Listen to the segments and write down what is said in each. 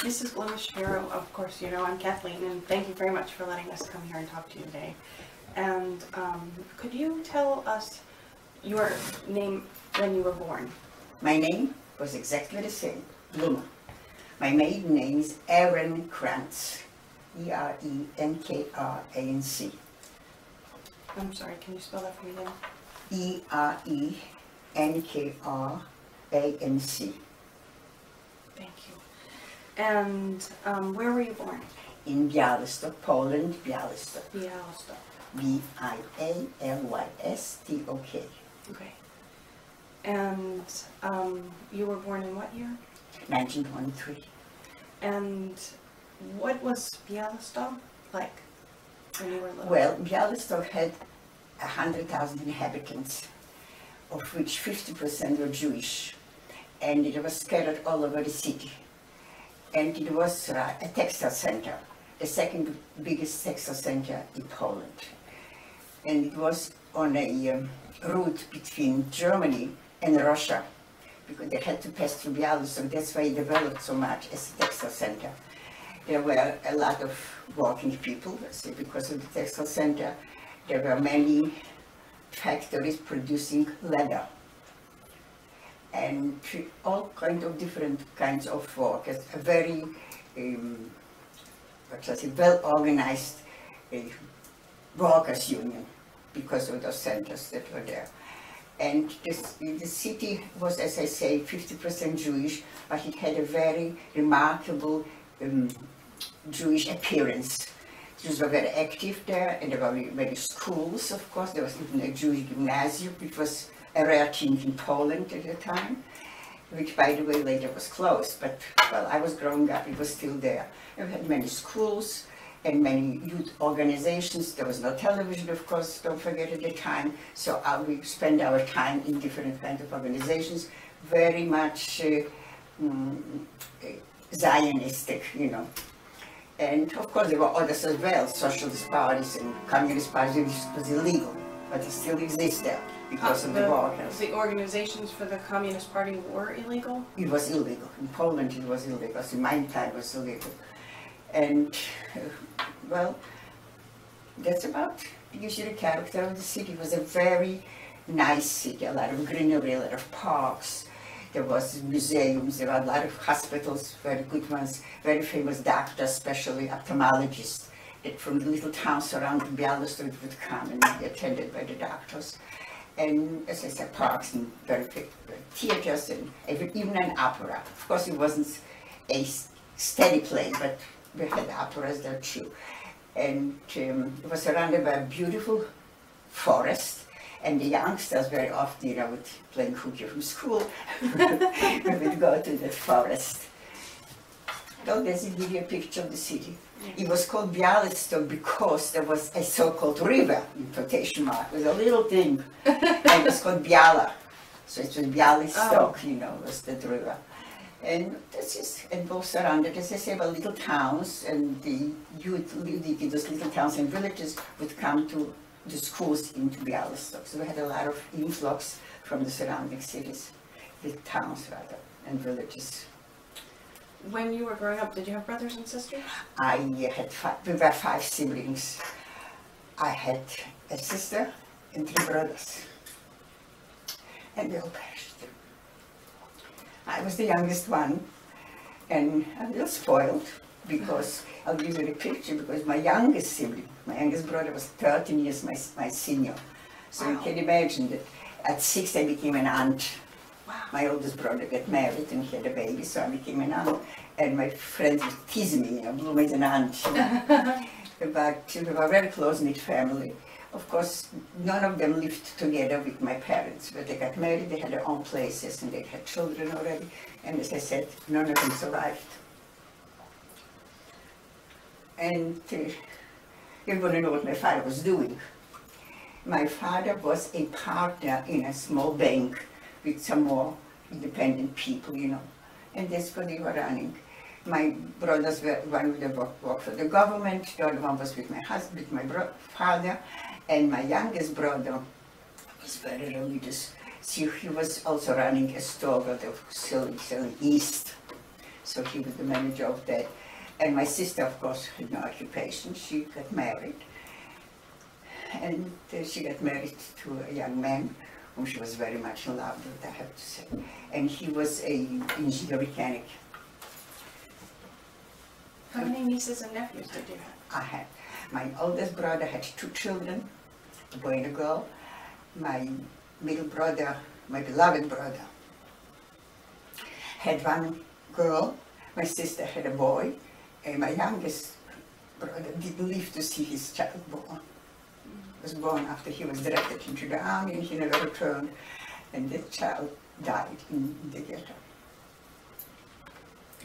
This is Bluma Shapiro. Of course, you know I'm Kathleen, and thank you very much for letting us come here and talk to you today. And could you tell us your name when you were born? My name was exactly the same, Bluma. My maiden name is Erin Krantz, E-R-E-N-K-R-A-N-C. I'm sorry, can you spell that for me again? E-R-E-N-K-R-A-N-C. Thank you. And where were you born? In Białystok, Poland, Białystok. Białystok. B-I-A-L-Y-S-T-O-K. Okay. And you were born in what year? 1923. And what was Białystok like when you were little? Well, Białystok had 100,000 inhabitants, of which 50% were Jewish, and it was scattered all over the city. And it was a textile center, the second biggest textile center in Poland. And it was on a route between Germany and Russia, because they had to pass through Białystok. That's why it developed so much as a textile center. There were a lot of working people, so because of the textile center. There were many factories producing leather and all kinds of different kinds of work. It's a very well-organized workers' union because of those centers that were there. And the city was, as I say, 50% Jewish, but it had a very remarkable Jewish appearance. Jews were very active there, and there were many schools, of course. There was even a Jewish gymnasium, which was a rare thing in Poland at the time, which, by the way, later was closed. But while I was growing up, it was still there. And we had many schools and many youth organizations. There was no television, of course, don't forget, at the time. So we spent our time in different kinds of organizations, very much Zionistic, you know. And of course there were others as well, socialist parties and communist parties. It was illegal, but it still exists there because of the war. The organizations for the Communist Party were illegal? It was illegal. In Poland it was illegal. So in my time it was illegal. And, well, that's about, gives you the character of the city. It was a very nice city, a lot of greenery, a lot of parks. There was museums, there were a lot of hospitals, very good ones, very famous doctors, especially ophthalmologists, that from the little towns around Białystok would come and be attended by the doctors. And as I said, parks and very big theaters and even an opera. Of course, it wasn't a steady play, but we had operas there too. And it was surrounded by a beautiful forest. And the youngsters very often, you know, would play hooky from school. We would go to the forest. So does it give you a picture of the city? It was called Białystok because there was a so-called river, in quotation mark, with a little thing. And it was called Biała. So it was Białystok, you know, was that river. And this is, and both surrounded, as I say, by little towns, and the youth living in those little towns and villages would come to the schools into Białystok. So we had a lot of influx from the surrounding cities, the towns rather, and villages. When you were growing up, did you have brothers and sisters? I had we were 5 siblings. I had a sister and 3 brothers. And they all perished. I was the youngest one, and I'm a little spoiled because I'll give you the picture, because my youngest sibling, my youngest brother, was 13 years my senior. So you can imagine that at 6 I became an aunt. Wow. My oldest brother got married and he had a baby, so I became an aunt. And my friends would tease me, you know, Bluma is an aunt. You know. But we were a very close-knit family. Of course, none of them lived together with my parents, but they got married, they had their own places, and they had children already. And as I said, none of them survived. And you want to know what my father was doing. My father was a partner in a small bank with some more independent people, you know, and that's what they were running. My brothers were, one would work for the government, the other one was with my husband, with my father, and my youngest brother was very religious. So he was also running a store where they were selling yeast. So he was the manager of that. And my sister, of course, had no occupation. She got married. And she got married to a young man whom she was very much in love with, I have to say. And he was an engineer mechanic. How many nieces and nephews did you have? I had. My oldest brother had 2 children, a boy and a girl. My middle brother, my beloved brother, had 1 girl. My sister had a boy. And my youngest brother didn't live to see his child born. Was born after he was drafted into the army and he never returned, and the child died in the ghetto.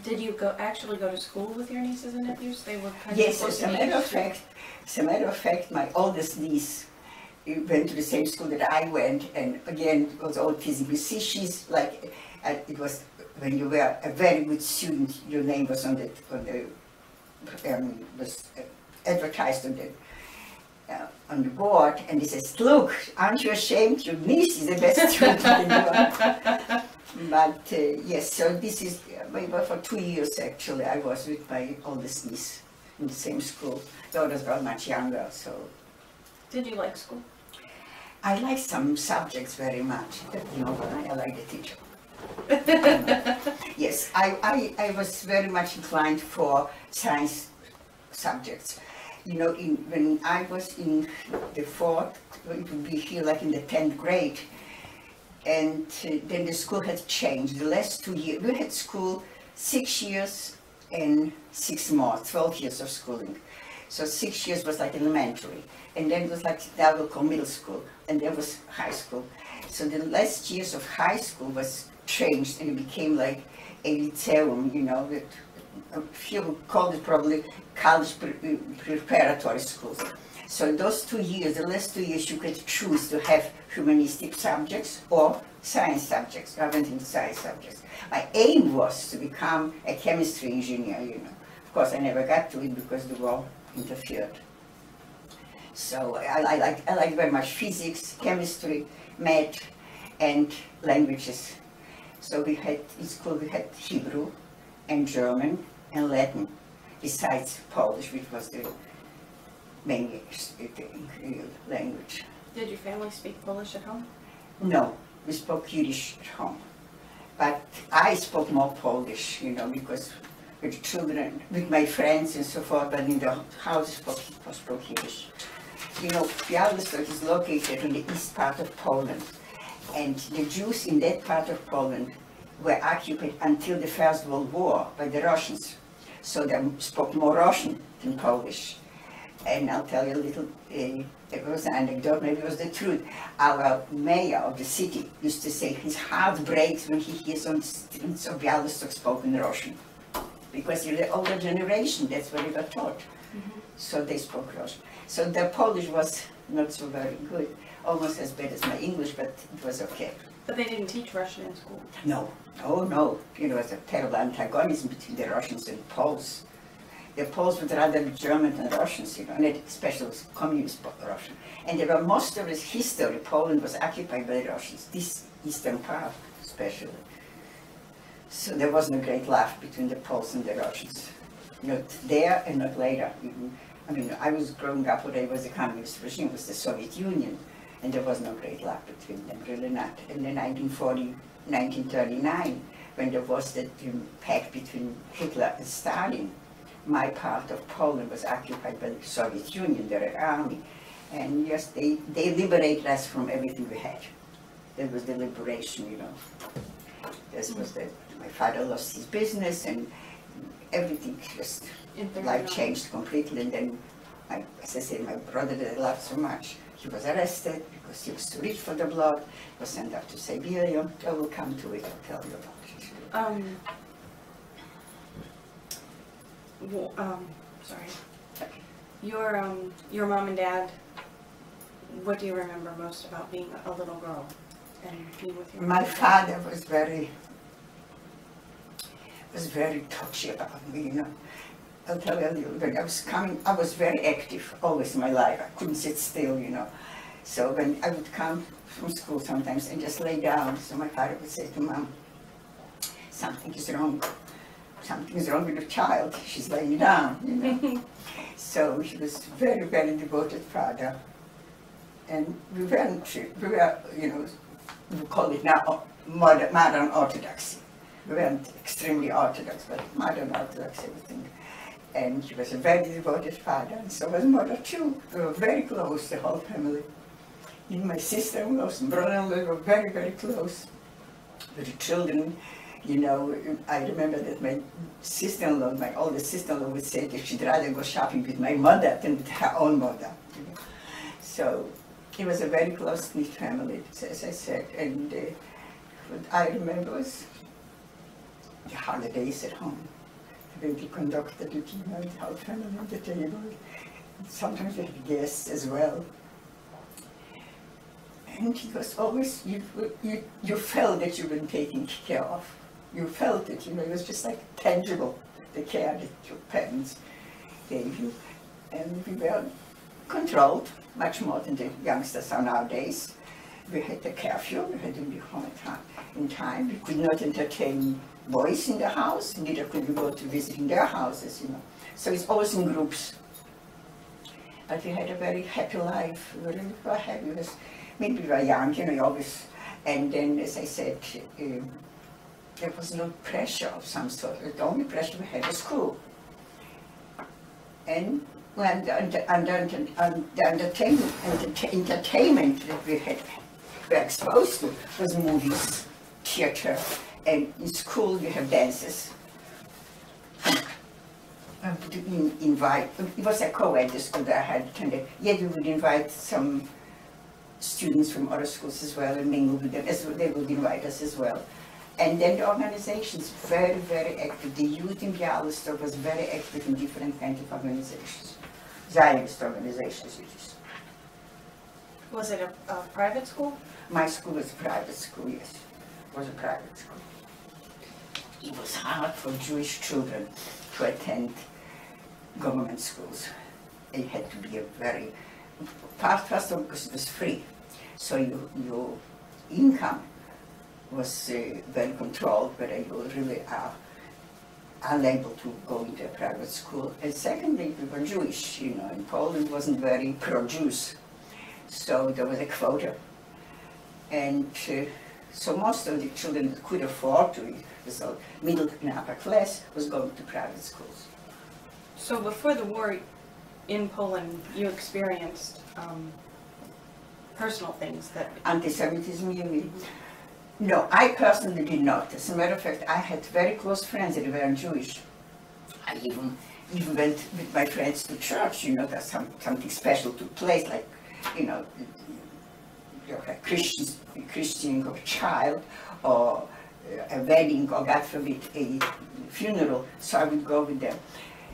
Did you actually go to school with your nieces and nephews? They were kind Yes, of as a matter of fact, my oldest niece went to the same school that I went, and again it was all PCBC. She's like, it was when you were a very good student, your name was on the was advertised on the board, and he says, "Look, aren't you ashamed? Your niece is the best student in the world." But yes, so this is, for 2 years actually, I was with my oldest niece in the same school. The others were much younger, so. Did you like school? I like some subjects very much, but you know, I like the teacher. Yes, I was very much inclined for science subjects. You know, when I was in the 4th, it would be here like in the 10th grade, and then the school had changed. The last 2 years, we had school 6 years and 6 more, 12 years of schooling. So 6 years was like elementary, and then it was like now we'll call middle school, and there was high school. So the last years of high school was changed, and it became like a lyceum, you know, that a few called it probably college preparatory schools. So those 2 years, the last 2 years, you could choose to have humanistic subjects or science subjects. I went into science subjects. My aim was to become a chemistry engineer, you know. Of course, I never got to it because the war interfered. So I like very much physics, chemistry, math, and languages. So we had, in school we had Hebrew and German and Latin, besides Polish, which was the main language. Did your family speak Polish at home? No, we spoke Yiddish at home. But I spoke more Polish, you know, because with children, with my friends and so forth, but in the house I spoke Yiddish. You know, Białystok is located in the east part of Poland, and the Jews in that part of Poland were occupied until the First World War by the Russians. So they spoke more Russian than Polish. And I'll tell you a little, it was an anecdote, maybe it was the truth. Our mayor of the city used to say his heart breaks when he hears on the streets of Białystok spoken Russian. Because you're the older generation, that's what they were taught. Mm-hmm. So they spoke Russian. So their Polish was not so very good, almost as bad as my English, but it was okay. But they didn't teach Russian in school? No, oh no. You know, it was a terrible antagonism between the Russians and Poles. The Poles would rather be German than Russians, you know, and especially communist Russian. And there were most of its history, Poland was occupied by the Russians, this eastern part especially. So there wasn't a great laugh between the Poles and the Russians. Not there and not later. I mean, I was growing up when there was a communist regime, it was the Soviet Union, and there was no great laugh between them, really not. In the 1939, when there was that pact between Hitler and Stalin, my part of Poland was occupied by the Soviet Union, the Red Army, and yes, they liberated us from everything we had. That was the liberation, you know. This was my father lost his business, and everything just, life changed completely. And then, as I said, my brother that I loved so much, he was arrested because he was too rich for the blood, was sent up to Siberia. I will come to it, I'll tell you about it. Sorry. Your mom and dad, what do you remember most about being a little girl and being with your mom? My father was very touchy about me, you know. I'll tell you, when I was very active always in my life. I couldn't sit still, you know. So when I would come from school sometimes and just lay down, so my father would say to Mom, something is wrong. something's wrong with the child, she's laying down, you know. So he was very, very devoted father. And we were, you know, we call it now modern orthodoxy. We weren't extremely orthodox, but modern orthodox, everything. And he was a very devoted father, and so was mother too. We were very close, the whole family. Even my sister-in-law and brother-in-law were very, very close. With the children, you know, I remember that my sister-in-law, my oldest sister-in-law, would say that she'd rather go shopping with my mother than with her own mother. You know? So it was a very close-knit family, as I said. And what I remember was the holidays at home. The baby conducted it, you know, the whole family at the table. Sometimes we had guests as well. And he was always, you felt that you were taken care of. You felt it, you know, it was just like tangible, the care that your parents gave you. And we were controlled, much more than the youngsters are nowadays. We had a curfew, we had to be home in time. We could not entertain boys in the house, neither could we go to visit in their houses, you know. So it's always in groups. But we had a very happy life. We really were happy. Maybe we were young, you know, always. And then, as I said, there was no pressure of some sort. The only pressure we had was school. And when the entertainment that we were exposed to was movies, theater, and in school you have dances. It was a co-ed school that I had attended. Yet we would invite some students from other schools as well and mingle with them, as they would invite us as well. And then the organizations, very, very active. The youth in Bialystok was very active in different kinds of organizations. Zionist organizations, which is. Was it a private school? My school was a private school, yes. It was a private school. It was hard for Jewish children to attend government schools. It had to be a very, first of all, because it was free. So your income was well controlled, whether you really are unable to go into a private school. And secondly, we were Jewish, you know, and Poland wasn't very pro-Jews. So there was a quota. And so most of the children that could afford to, so middle and upper class, was going to private schools. So before the war in Poland, you experienced personal things that... Anti-Semitism, you mean? No, I personally did not. As a matter of fact, I had very close friends that were Jewish. I even went with my friends to church, you know, that something special took place, like, you know, a Christian or child, or a wedding, or God forbid, a funeral, so I would go with them.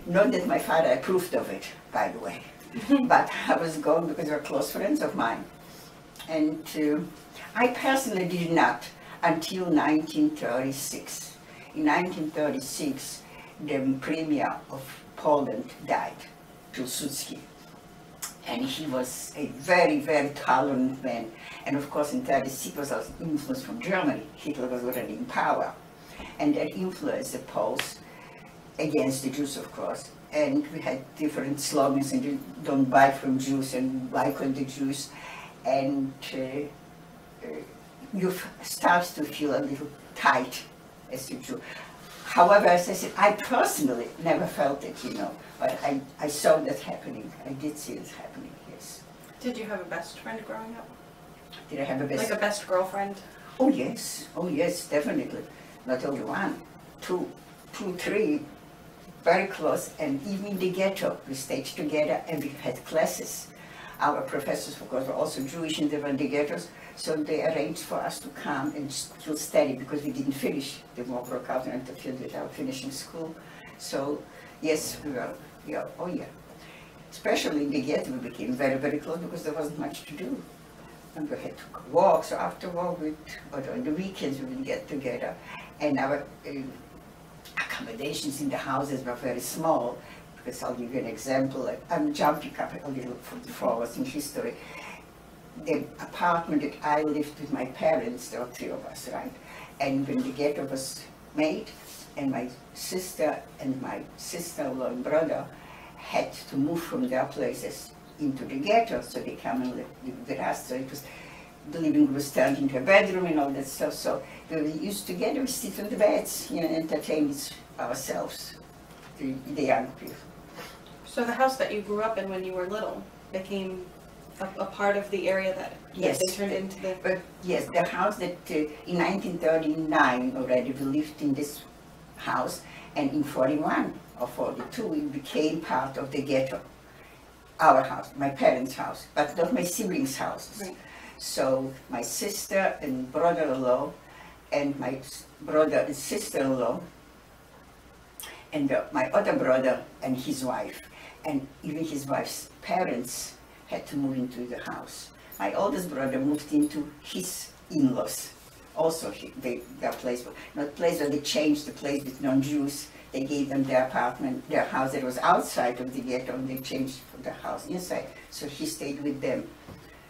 Not that my father approved of it, by the way, but I was going because they were close friends of mine. And I personally did not until 1936. In 1936, the Premier of Poland died, Pilsudski. And he was a very, very tolerant man. And of course, in 1936, he was also influenced from Germany. Hitler was already in power. And that influenced the Poles against the Jews, of course. And we had different slogans, and you don't buy from Jews and boycott the Jews. And you start to feel a little tight as a Jew. However, as I said, I personally never felt it, you know, but I saw that happening. I did see it happening, yes. Did you have a best friend growing up? Did I have a best? Like a best girlfriend? Oh yes, definitely. Not only one, two, three, very close. And even in the ghetto, we stayed together and we had classes. Our professors, of course, were also Jewish and they were in the ghettos, so they arranged for us to come and still study because we didn't finish. The war broke out and interfered with our finishing school. So, yes, we were, yeah, oh yeah. Especially in the ghetto, we became very, very close because there wasn't much to do. And we had to walk, so after work, or on the weekends, we would get together. And our accommodations in the houses were very small. Because I'll give you an example. I'm jumping up a little forward in history. The apartment that I lived with my parents, there were three of us, right? And when the ghetto was made, and my sister and my sister-in-law and brother had to move from their places into the ghetto, so they come and live with us. So it was, the living room was turned into a bedroom and all that stuff. So we used together, we sit on the beds, you know, entertain ourselves, the young people. So the house that you grew up in when you were little became a part of the area that Yes. they turned into the... But yes, the house that in 1939 already we lived in this house, and in 41 or 42 it became part of the ghetto. Our house, my parents' house, but not my siblings' houses. Right. So my sister and brother-in-law and my brother and sister-in-law and my other brother and his wife, and even his wife's parents had to move into the house. My oldest brother moved into his in-laws. Also, their place, not place, but they changed the place with non-Jews. They gave them their apartment, their house that was outside of the ghetto, and they changed the house inside. So he stayed with them.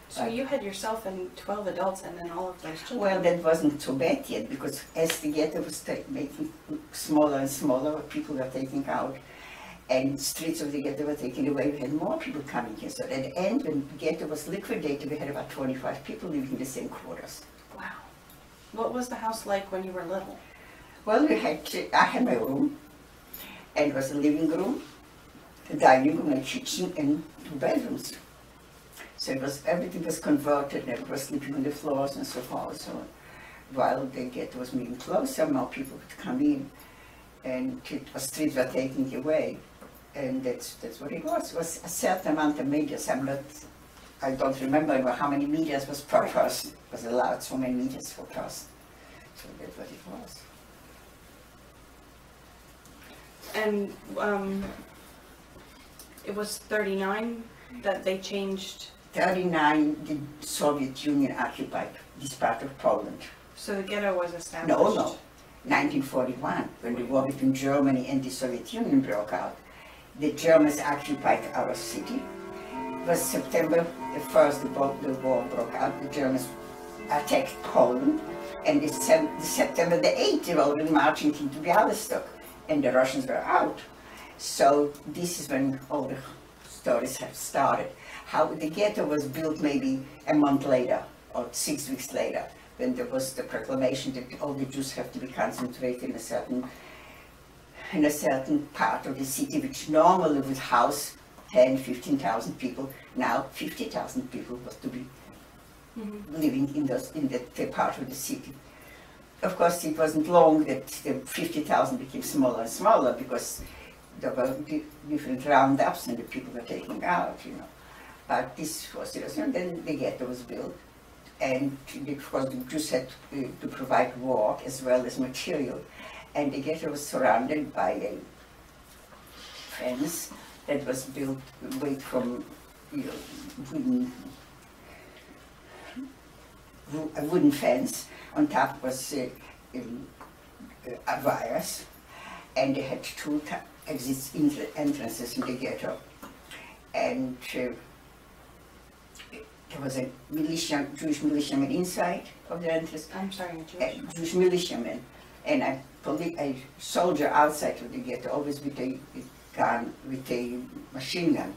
So you had yourself and 12 adults and then all of those children? Well, that wasn't so bad yet, because as the ghetto was making smaller and smaller, people were taken out, and streets of the ghetto were taken away, we had more people coming here. So at the end, when the ghetto was liquidated, we had about 25 people living in the same quarters. Wow. What was the house like when you were little? Well, I had my room, and it was a living room, a dining room, a kitchen, and 2 bedrooms. So everything was converted, and was sleeping on the floors and so forth. So while the ghetto was moving closer, more people would come in, and streets were taken away. And that's what it was. It was a certain amount of meters. I don't remember how many meters was per person. It was allowed so many meters per person. So that's what it was. And it was 39 that they changed. 39, the Soviet Union occupied this part of Poland. So the ghetto was established? No. 1941, when the war between Germany and the Soviet Union broke out. The Germans occupied our city. It was September the 1st, the war broke out. The Germans attacked Poland. And September the 8th, they were already marching into Bialystok. And the Russians were out. So this is when all the stories have started. How the ghetto was built maybe a month later, or 6 weeks later, when there was the proclamation that all the Jews have to be concentrated in a certain part of the city, which normally would house 10, 15,000 people. Now 50,000 people was to be living in that part of the city. Of course, it wasn't long that the 50,000 became smaller and smaller, because there were different roundups and the people were taken out, you know. But this was it. And then the ghetto was built. And of course the Jews had to provide work as well as material. And the ghetto was surrounded by a fence that was built made from a wooden fence. On top was wires, and they had 2 entrances in the ghetto. And there was a Jewish militiaman inside of the entrance. I'm sorry, Jewish militiaman, and a soldier outside of the ghetto, always with a gun, with a machine gun.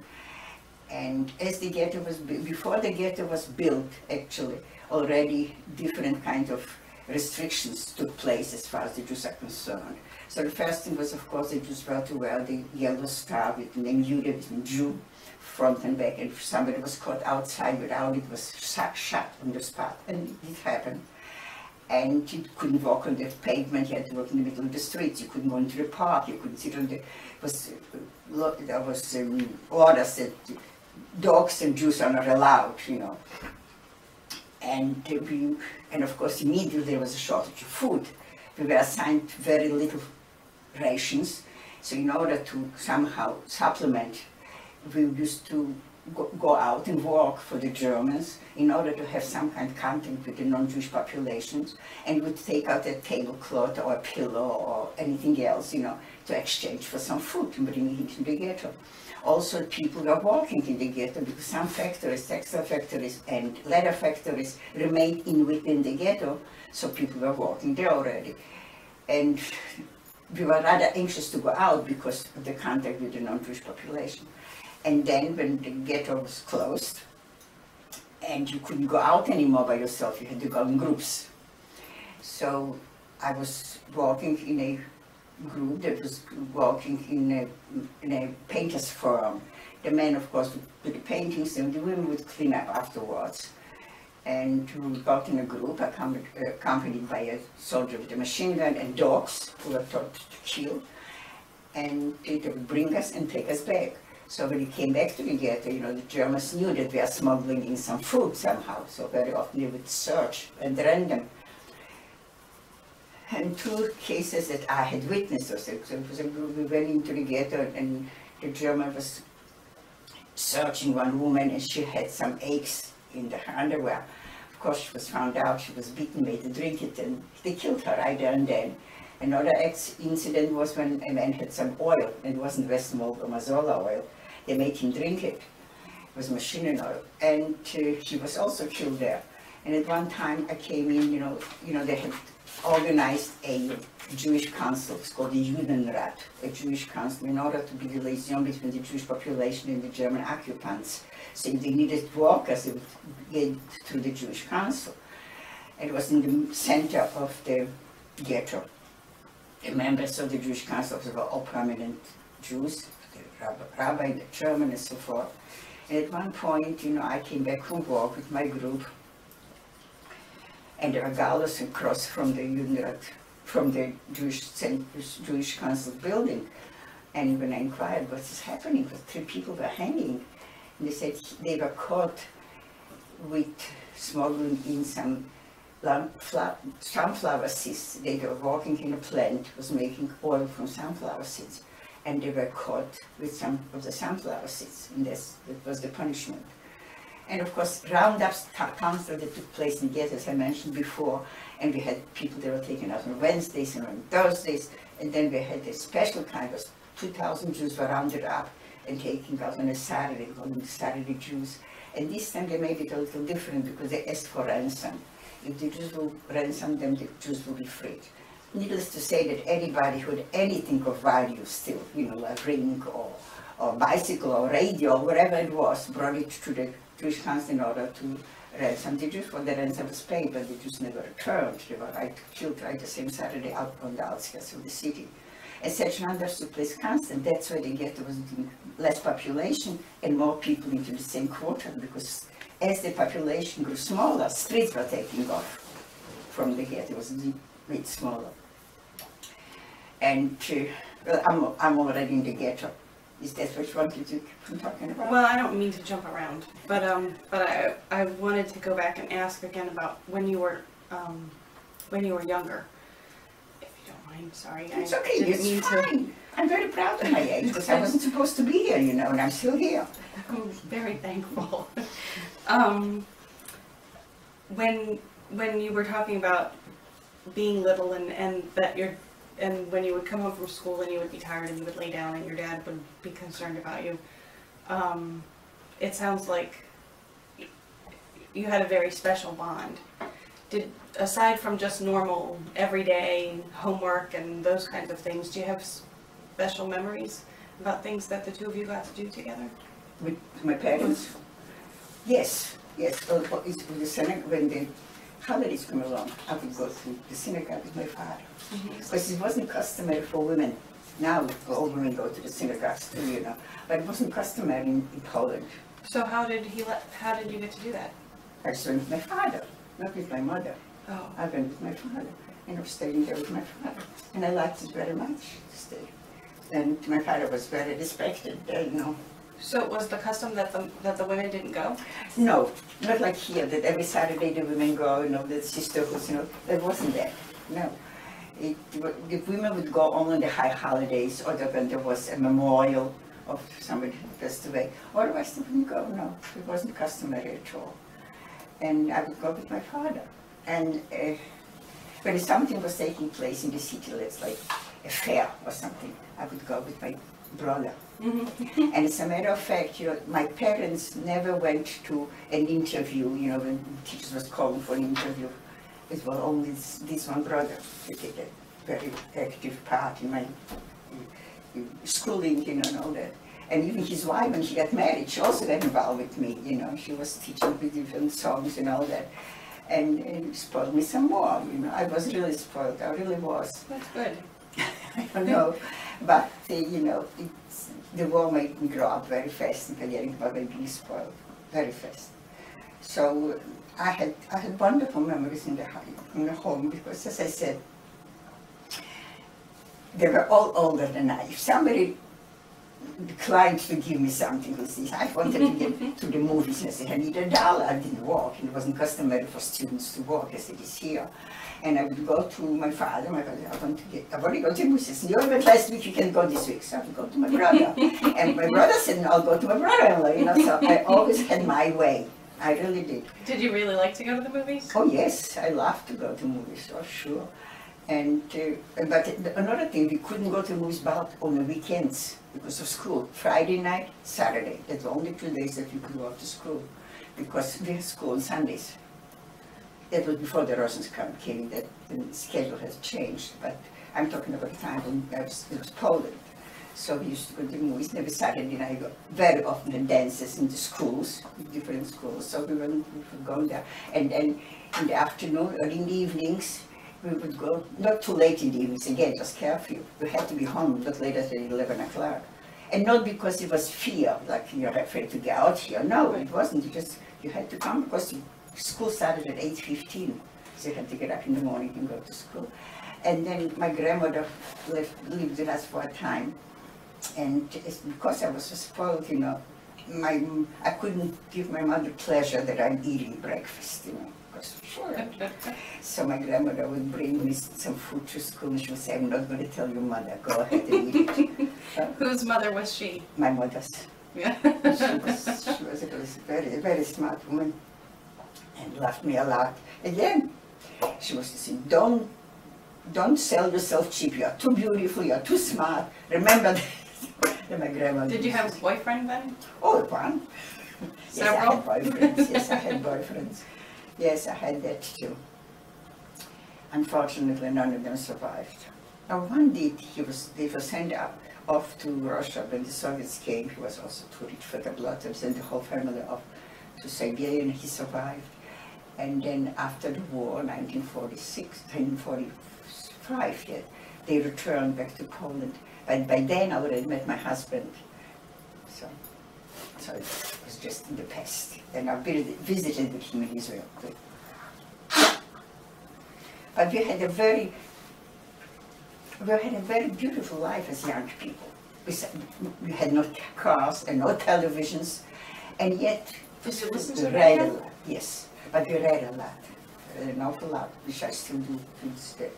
And as the ghetto was, before the ghetto was built, actually, already different kind of restrictions took place as far as the Jews are concerned. So the first thing was, of course, the Jews were to wear the yellow star with the name Jude, with Jew, front and back, and if somebody was caught outside without it, was shot on the spot, and it happened. And you couldn't walk on the pavement, you had to walk in the middle of the streets, you couldn't go into the park, you couldn't sit on the, there was orders that dogs and Jews are not allowed, you know. And of course immediately there was a shortage of food. We were assigned very little rations, so in order to somehow supplement, we used to go out and work for the Germans in order to have some kind of contact with the non-Jewish populations, and would take out a tablecloth or a pillow or anything else, you know, to exchange for some food and bring it into the ghetto. Also, people were working in the ghetto because some factories, textile factories and leather factories remained within the ghetto, so people were working there already. And we were rather anxious to go out because of the contact with the non-Jewish population. And then when the ghetto was closed, and you couldn't go out anymore by yourself, you had to go in groups. So I was walking in a group that was walking in a painter's forum. The men, of course, would do the paintings, and the women would clean up afterwards. And we got in a group accompanied by a soldier with a machine gun and dogs who were taught to kill. And they would bring us and take us back. So when we came back to the ghetto, you know, the Germans knew that we are smuggling in some food somehow. So very often they would search and random. And two cases that I had witnessed, so it was a group, we went into the ghetto and the German was searching one woman and she had some eggs in her underwear. Of course, she was found out, she was beaten, made to drink it, and they killed her right there and then. Another incident was when a man had some oil, and it wasn't Western oil or Mazola oil. They made him drink it. It was machine oil, and he was also killed there. And at one time I came in, you know, they had organized a Jewish council. It's called the Judenrat, a Jewish council, in order to be the liaison between the Jewish population and the German occupants. So if they needed workers, they would get through the Jewish council. It was in the center of the ghetto. The members of the Jewish council were all prominent Jews, the rabbi, the German, and so forth. And at one point, you know, I came back from work with my group, and there were gallows across from the Judenrat, from the Jewish council building. And when I inquired what is happening, because 3 people were hanging, and they said they were caught with smuggling in some sunflower seeds. They were walking in a plant, was making oil from sunflower seeds, and they were caught with some of the sunflower seeds, and that was the punishment. And of course, roundups, council that took place in ghettos, as I mentioned before, and we had people that were taken out on Wednesdays and on Thursdays, and then we had a special kind of 2,000 Jews were rounded up and taken out on a Saturday, called them Saturday Jews. And this time they made it a little different because they asked for ransom. If the Jews will ransom them, the Jews will be freed. Needless to say that anybody who had anything of value still, you know, a ring or bicycle or radio or whatever it was, brought it to the Jewish council in order to ransom the Jews. For the ransom was paid, but the Jews never returned. They were killed right the same Saturday out on the outskirts of the city. And such numbers took place constant. That's why the ghetto was less population and more people into the same quarter, because as the population grew smaller, streets were taking off from the ghetto. It was a bit smaller. And well, I'm already in the ghetto. Is that what you wanted to keep talking about? Well, I don't mean to jump around, but I wanted to go back and ask again about when you were younger. If you don't mind, sorry. It's okay. It's fine. I'm very proud of my age because I wasn't supposed to be here, you know, and I'm still here. I'm very thankful. When you were talking about being little and that you're. And when you would come home from school and you would be tired and you would lay down and your dad would be concerned about you, it sounds like you had a very special bond. Aside from just normal everyday homework and those kinds of things, do you have special memories about things that the two of you got to do together? With my parents? Yes. When the holidays come along, I would go to the synagogue with my father. Because it wasn't customary for women. Now all women go to the synagogues too, you know, but it wasn't customary in Poland. So how did you get to do that? I just went with my father, not with my mother. Oh. I went with my father, and I was staying there with my father, and I liked it very much to stay. And my father was very respected, you know. So it was the custom that the women didn't go? No, not like here, that every Saturday the women go, you know, the sisterhoods, you know, there wasn't that, no. The women would go only on the high holidays or when there was a memorial of somebody who passed away. Otherwise they wouldn't go, no, it wasn't customary at all. And I would go with my father. And when something was taking place in the city, let's like a fair or something, I would go with my brother. And as a matter of fact, you know, my parents never went to an interview, you know, when teachers was calling for an interview. It was only this one brother who did it. very active part in my schooling, you know, and all that. And even his wife, when she got married, she also got involved with me, you know. She was teaching me different songs and all that. And spoiled me some more, you know. I was really spoiled, I really was. That's good. I don't know, but, you know, the war made me grow up very fast and forgetting about being spoiled very fast. So I had wonderful memories in the home because, as I said, they were all older than I. If somebody declined to give me something, I wanted to get to the movies, and I said, I need $1. I didn't walk, and it wasn't customary for students to walk as it is here. And I would go to my father, I want to go to the movies. You went last week, you can go this week. So I would go to my brother. And my brother said, no, I'll go to my brother-in-law, you know, so I always had my way. I really did. Did you really like to go to the movies? Oh yes, I love to go to movies, for sure. And but another thing, we couldn't go to movies but on the weekends because of school. Friday night, Saturday. That's the only 2 days that we could go to school because we had school on Sundays. That was before the Russians came, that the schedule has changed. But I'm talking about the time when it was Poland. So we used to go to the movies every Saturday night. Very often the dances in the schools, different schools. So we were going there. And then in the afternoon or in the evenings, we would go, not too late in the evenings, again, it was curfew. We had to be home not later than 11 o'clock. And not because it was fear, like you're afraid to get out here. No, it wasn't. You had to come because school started at 8:15. So you had to get up in the morning and go to school. And then my grandmother lived with us for a time. And because I was so spoiled, you know, I couldn't give my mother pleasure that I'm eating breakfast, you know. Sure. So my grandmother would bring me some food to school and she would say, I'm not going to tell your mother, go ahead and eat it. Whose mother was she? My mother's. Yeah. She was a very, very smart woman and loved me a lot. Again, she was saying, don't sell yourself cheap, you're too beautiful, you're too smart. Remember that my grandmother. Did you have a boyfriend then? Oh, one. Several? Yes, I had boyfriends. Yes, I had boyfriends. Yes, I had that too. Unfortunately, none of them survived. Now, one did. They were sent off to Russia when the Soviets came. He was also too rich for the blood. They sent the whole family off to Siberia, and he survived. And then after the war, 1945, yeah, they returned back to Poland. But by then, I already met my husband. So it was just in the past. And I visited with him in Israel. But we had a very beautiful life as young people. We had no cars and no televisions, and yet Did you listen to we read radio? a lot. Yes, but we read a lot, an awful lot, which I still do to this day.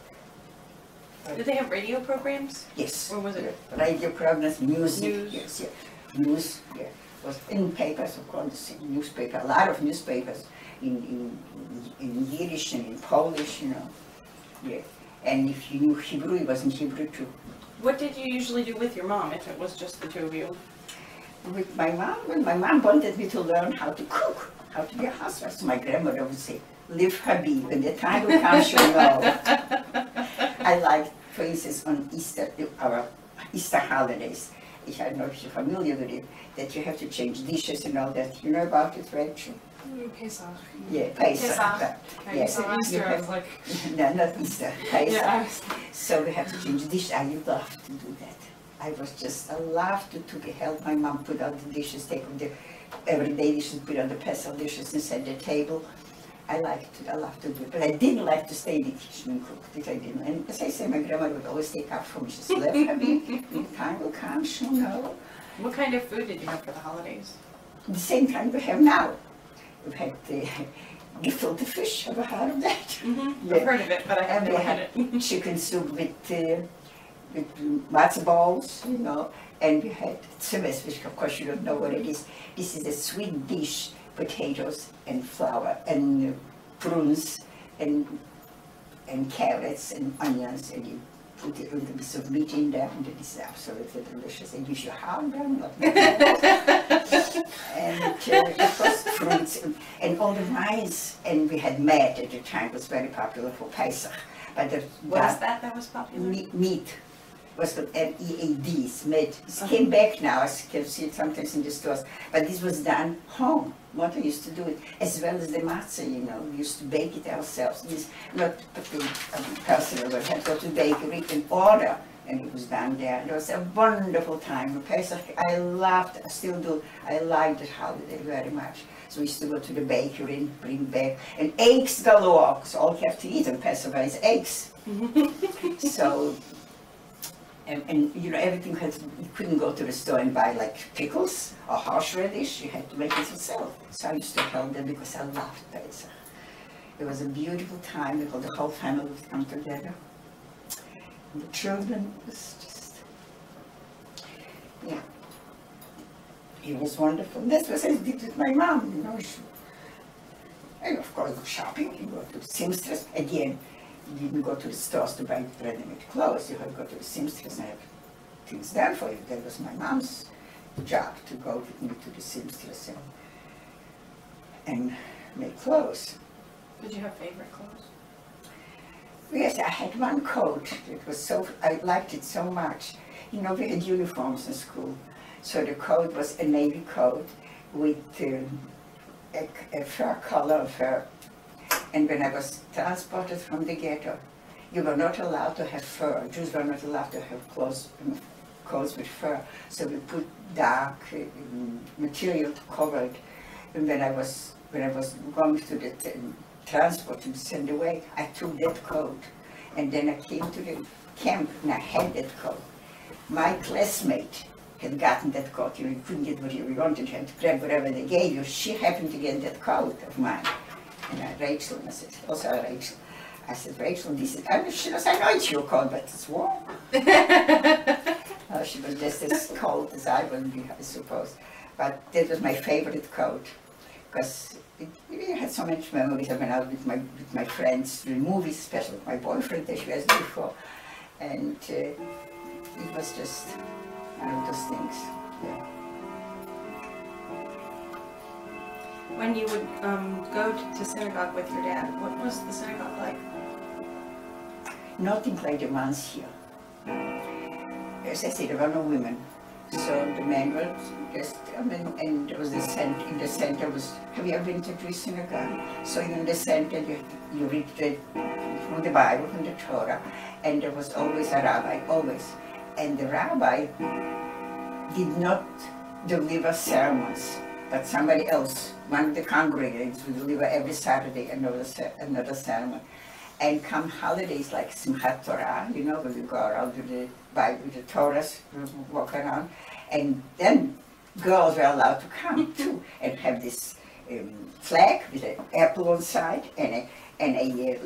Did they have radio programs? Yes. Or was it? Radio programs, music, News? yes, yeah. News, yeah. It was in papers, of course, newspaper, a lot of newspapers in Yiddish and in Polish, you know. Yeah. And if you knew Hebrew, it was in Hebrew too. What did you usually do with your mom if it was just the two of you? With my mom, when my mom wanted me to learn how to cook, how to be a housewife, so my grandmother would say, live Habib, when the time will come, she'll know. I liked, for instance, on Easter, our Easter holidays, I don't know if you're familiar with it, that you have to change dishes and all that. You know about it, Rachel? Pesach. Yeah, Pesach. Okay, Yeah. you said Easter, I was like... No, not Easter, Pesach. Yeah, So we have to change dishes. I love to do that. I love to help my mom put out the dishes, take the everyday dishes, put on the Pesach dishes and set the table. I love to do it, but I didn't like to stay in the kitchen and cook. That I didn't. And as I say, my grandmother would always take up for me. She said, let her be. When the time will come, she'll know. What kind of food did you have for the holidays? The same kind we have now. We've had gefilte fish. Have you heard of that? Mm-hmm. I've heard of it, but I haven't And we had had it. chicken soup with matzo balls, you know, and we had tzimmes, which of course you don't know what it is. This is a sweet dish, potatoes and flour and prunes and carrots and onions, and you put a little bit of meat in there, and it is absolutely delicious. And gives you heartburn, not and of course fruits and all the rice. And we had mad at the time, it was very popular for Pesach. But What is that was popular? meat was called MEAD, meat. It came back now, as you can see it sometimes in the stores. But this was done home. Mother used to do it, as well as the matzah, you know. We used to bake it ourselves. This not personal, but had to go to the bakery and order, and it was done there. It was a wonderful time. Pesach, I loved, I still do, I liked that holiday very much. So we used to go to the bakery and bring back, and eggs galore, because all you have to eat on Pesach is eggs. So, and you know, everything had, you couldn't go to the store and buy like pickles or horseradish, you had to make it yourself. So I used to help them because I loved Pesach. It was a beautiful time because the whole family would come together. And the children, it was just, yeah. It was wonderful. That's what I did with my mom, you know. And of course, go shopping, you go to the seamstress. Again, you didn't go to the stores to buy ready-made clothes. You had to go to the seamstress and have things done for you. That was my mom's job, to go with me to the seamstress and make clothes. Did you have favorite clothes? Yes, I had one coat. It was so, I liked it so much. You know, we had uniforms in school. So the coat was a navy coat with a fur collar fur. And when I was transported from the ghetto, you were not allowed to have fur. Jews were not allowed to have coats with fur. So we put dark material to cover it. And when I was going to the transport to be sent away, I took that coat. And then I came to the camp and I had that coat. My classmate had gotten that coat. You know, you couldn't get what you wanted, you had to grab whatever they gave you. She happened to get that coat of mine. And Rachel, I said, also Rachel. I said, Rachel, this is, she was, I know it's your coat, but it's warm. She was just as cold as I would be, I suppose. But that was my favorite coat, because it had so much memories. I went out with my friends to the movies, especially with my boyfriend that she was before. And it was just one of those things. Yeah. When you would go to synagogue with your dad, what was the synagogue like? Nothing like the ones here. As I said, there were no women. So the men were just, I mean, and there was the center, in the center was, have you ever been to Jewish synagogue? So in the center you read from the Bible, from the Torah, and there was always a rabbi, always. And the rabbi did not deliver sermons, but somebody else, one of the congregants, would deliver every Saturday another sermon. And come holidays like Simchat Torah, you know, when we go around with the Bible, with the Torahs, walk around, and then girls were allowed to come too, and have this flag with an apple on side and a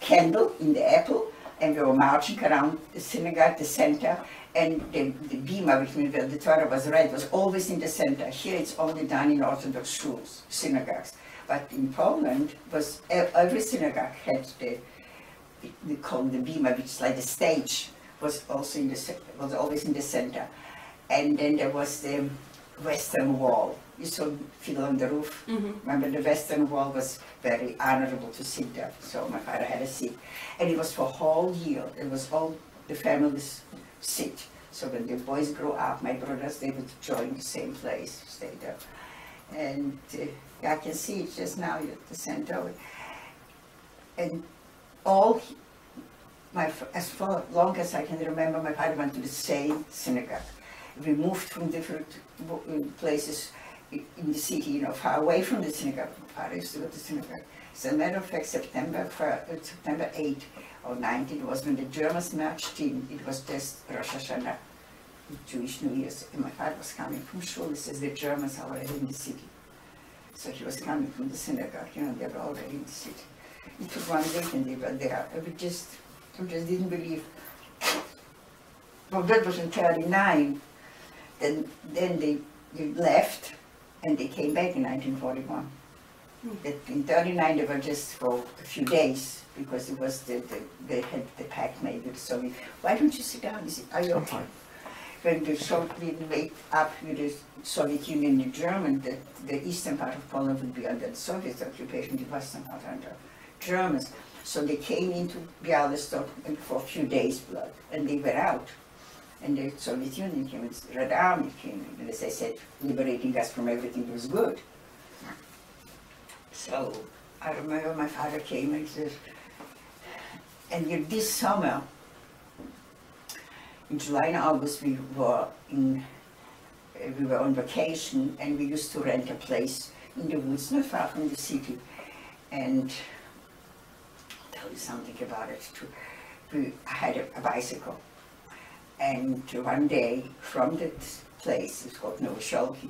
candle in the apple, and we were marching around the synagogue, the center, and the bima, which means the Torah was read, was always in the center. Here it's only done in Orthodox schools, synagogues. But in Poland, was every synagogue had we call it the bima, which is like the stage, was also was always in the center. And then there was the Western Wall. You saw people on the roof. Mm-hmm. Remember, the Western Wall was very honorable to sit there. So my father had a seat, and it was for a whole year. It was all the families sit. So when the boys grow up, my brothers, they would join the same place, stay there. And I can see it just now at the center. And as long as I can remember, my father went to the same synagogue. We moved from different places in the city, you know, far away from the synagogue. My father used to go to the synagogue. As a matter of fact, September 8 or 19 was when the Germans marched in. It was just Rosh Hashanah, Jewish New Year's, and my father was coming from shul. He says the Germans are already in the city. So he was coming from the synagogue, you know, they were already in the city. It took 1 week and they were there. I just didn't believe. Well, that was in 1939. Then they left and they came back in 1941. In 1939 they were just for a few days because it was they had the pact made with the Soviet. Why don't you sit down? He said, are you okay? When the Soviet made up with the Soviet Union and German, the eastern part of Poland would be under the Soviet occupation, the western part under Germans. So they came into Bialystok for a few days, and they were out. And the Soviet Union came, and the Red Army came, and as I said, liberating us from everything was good. So I remember my father came and said, and this summer, in July and August, we were on vacation, and we used to rent a place in the woods, not far from the city. And I'll tell you something about it too. I had a bicycle. And one day, from that place, it's called Novoshelki,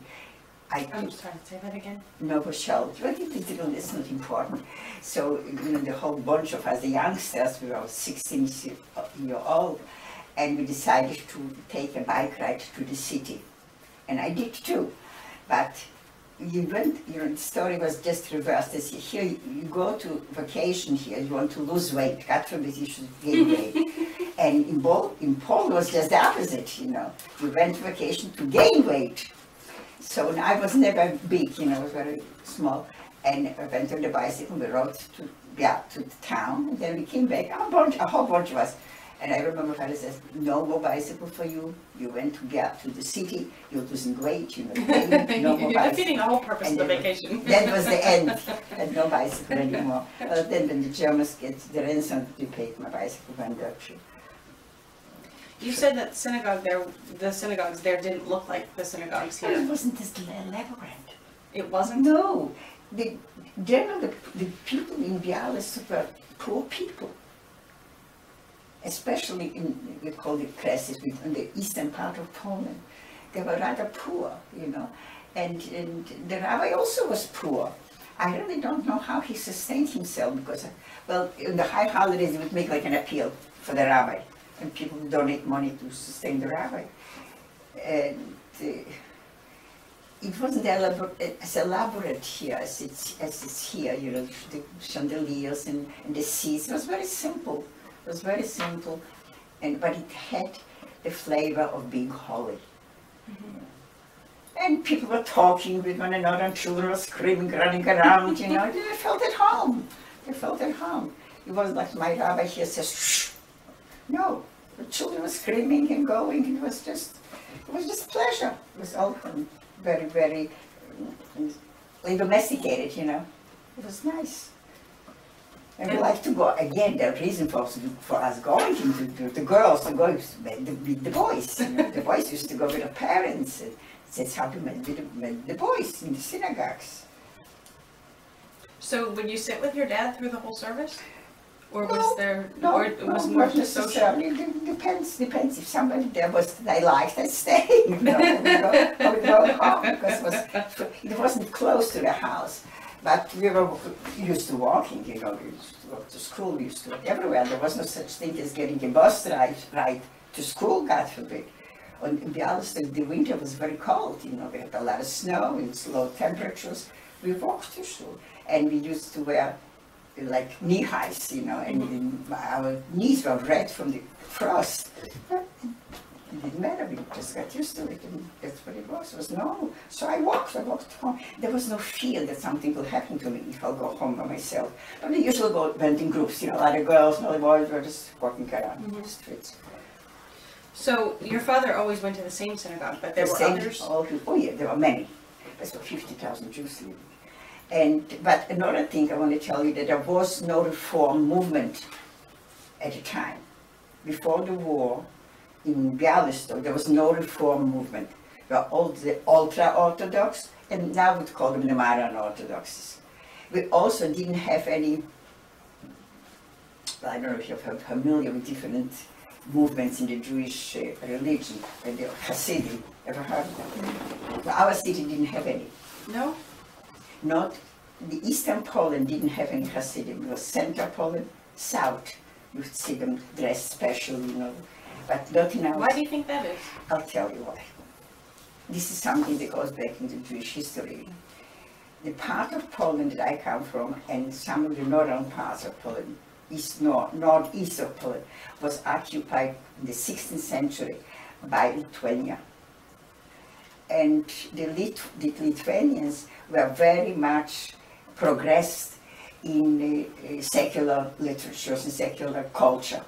I'm sorry, say that again. Novoshelki, but it's not important. So, the whole bunch of us, the youngsters, we were 16 years old, and we decided to take a bike ride to the city. And I did too. But the story was just reversed. As here, you go to vacation here, you want to lose weight. God forbid you should gain weight. And in Poland was just the opposite, You went to vacation to gain weight. So I was never big, I was very small. And I went on the bicycle, we rode to the town, and then we came back, a whole bunch of us. And I remember my father says, no more bicycle for you. You went to the city, you're losing weight, no more You're bicycle. defeating the whole purpose of the vacation. That was the end, and no bicycle anymore. Then when the Germans get the ransom, they paid my bicycle went up. You said that the synagogues there didn't look like the synagogues here. It wasn't this elaborate. It wasn't? No. The people in Bialystok were poor people. Especially we call it Kresy, in the eastern part of Poland. They were rather poor, And the rabbi also was poor. I really don't know how he sustained himself because, in the high holidays, he would make like an appeal for the rabbi. And people would donate money to sustain the rabbi. And it wasn't as elaborate here as it's here, the chandeliers and the seats. It was very simple. It was very simple, but it had the flavor of being holy. Mm-hmm. And people were talking with one another, and children were screaming, running around, They felt at home. They felt at home. It wasn't like my rabbi here says, shh. No, the children were screaming and going. It was just pleasure. It was all very, very domesticated, It was nice. And we like to go, again, the reason for us going, the girls are going with the boys. The boys used to go with the parents. And that's how we met the boys in the synagogues. So would you sit with your dad through the whole service? Or No, was there, no, or it was more not just social? necessarily. Depends. If somebody there was that I liked, I'd stay. I would go home because it wasn't close to the house. But we were used to walking, we used to go to school, we used to walk everywhere. There was no such thing as getting a bus ride to school, God forbid. In Bialystok, the winter was very cold, we had a lot of snow and low temperatures. We walked to school, and we used to wear like knee highs, and our knees were red from the frost. It didn't matter, we just got used to it, and that's what it was. It was normal. So I walked home. There was no fear that something will happen to me if I'll go home by myself. But we usually went in groups, a lot of girls, a lot of boys were just walking around the streets. So your father always went to the same synagogue, but there were others? Oh yeah, there were many. There's about 50,000 Jews living. But another thing I want to tell you, that there was no reform movement at the time. Before the war, in Bialystok, there was no reform movement. There were all the ultra-Orthodox, and now we'd call them the modern Orthodoxes. We also didn't have any, I don't know if you're familiar with different movements in the Jewish religion, the Hasidim, ever heard of them? So our city didn't have any. No? Not, the eastern Poland didn't have any Hasidim. It was central Poland, south. You would see them dressed special, but not in our... Why do you think that is? I'll tell you why. This is something that goes back into Jewish history. The part of Poland that I come from, and some of the northern parts of Poland, northeast of Poland, was occupied in the 16th century by Lithuania. And the Lithuanians were very much progressed in secular literatures and secular culture.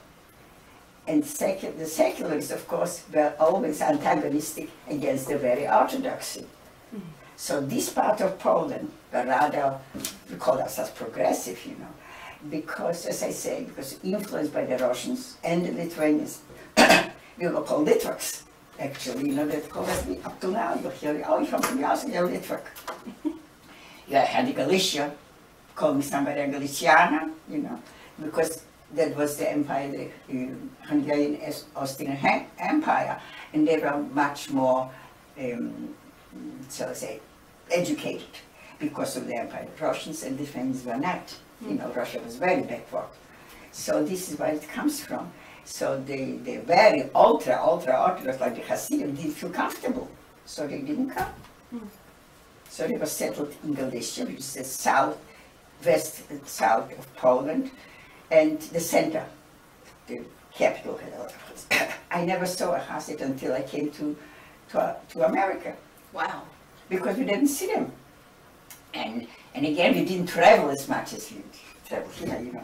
And the secularists, of course, were always antagonistic against the very orthodoxy. So this part of Poland were rather, we call ourselves progressive, you know, because, as I say, because influenced by the Russians and the Lithuanians, we were called Litvaks, actually, you know, that call us up to now, you hear, oh, you're from Goucher, you're Litvak. Yeah, I had Galicia, called me somebody a Galiciana, you know, because that was the empire, the Hungarian Austrian Empire, and they were much more, so to say, educated because of the empire. The Russians and the Lithuanians were not. You know, Russia was very backward. So this is where it comes from. So the very ultra Orthodox, like the Hasidim, didn't feel comfortable, so they didn't come. So they were settled in Galicia, which is the south of Poland, and the center, the capital had a lot of Hasidim. I never saw a Hasid until I came to America. Wow. Because we didn't see them. And again, we didn't travel as much as we travel here, you know.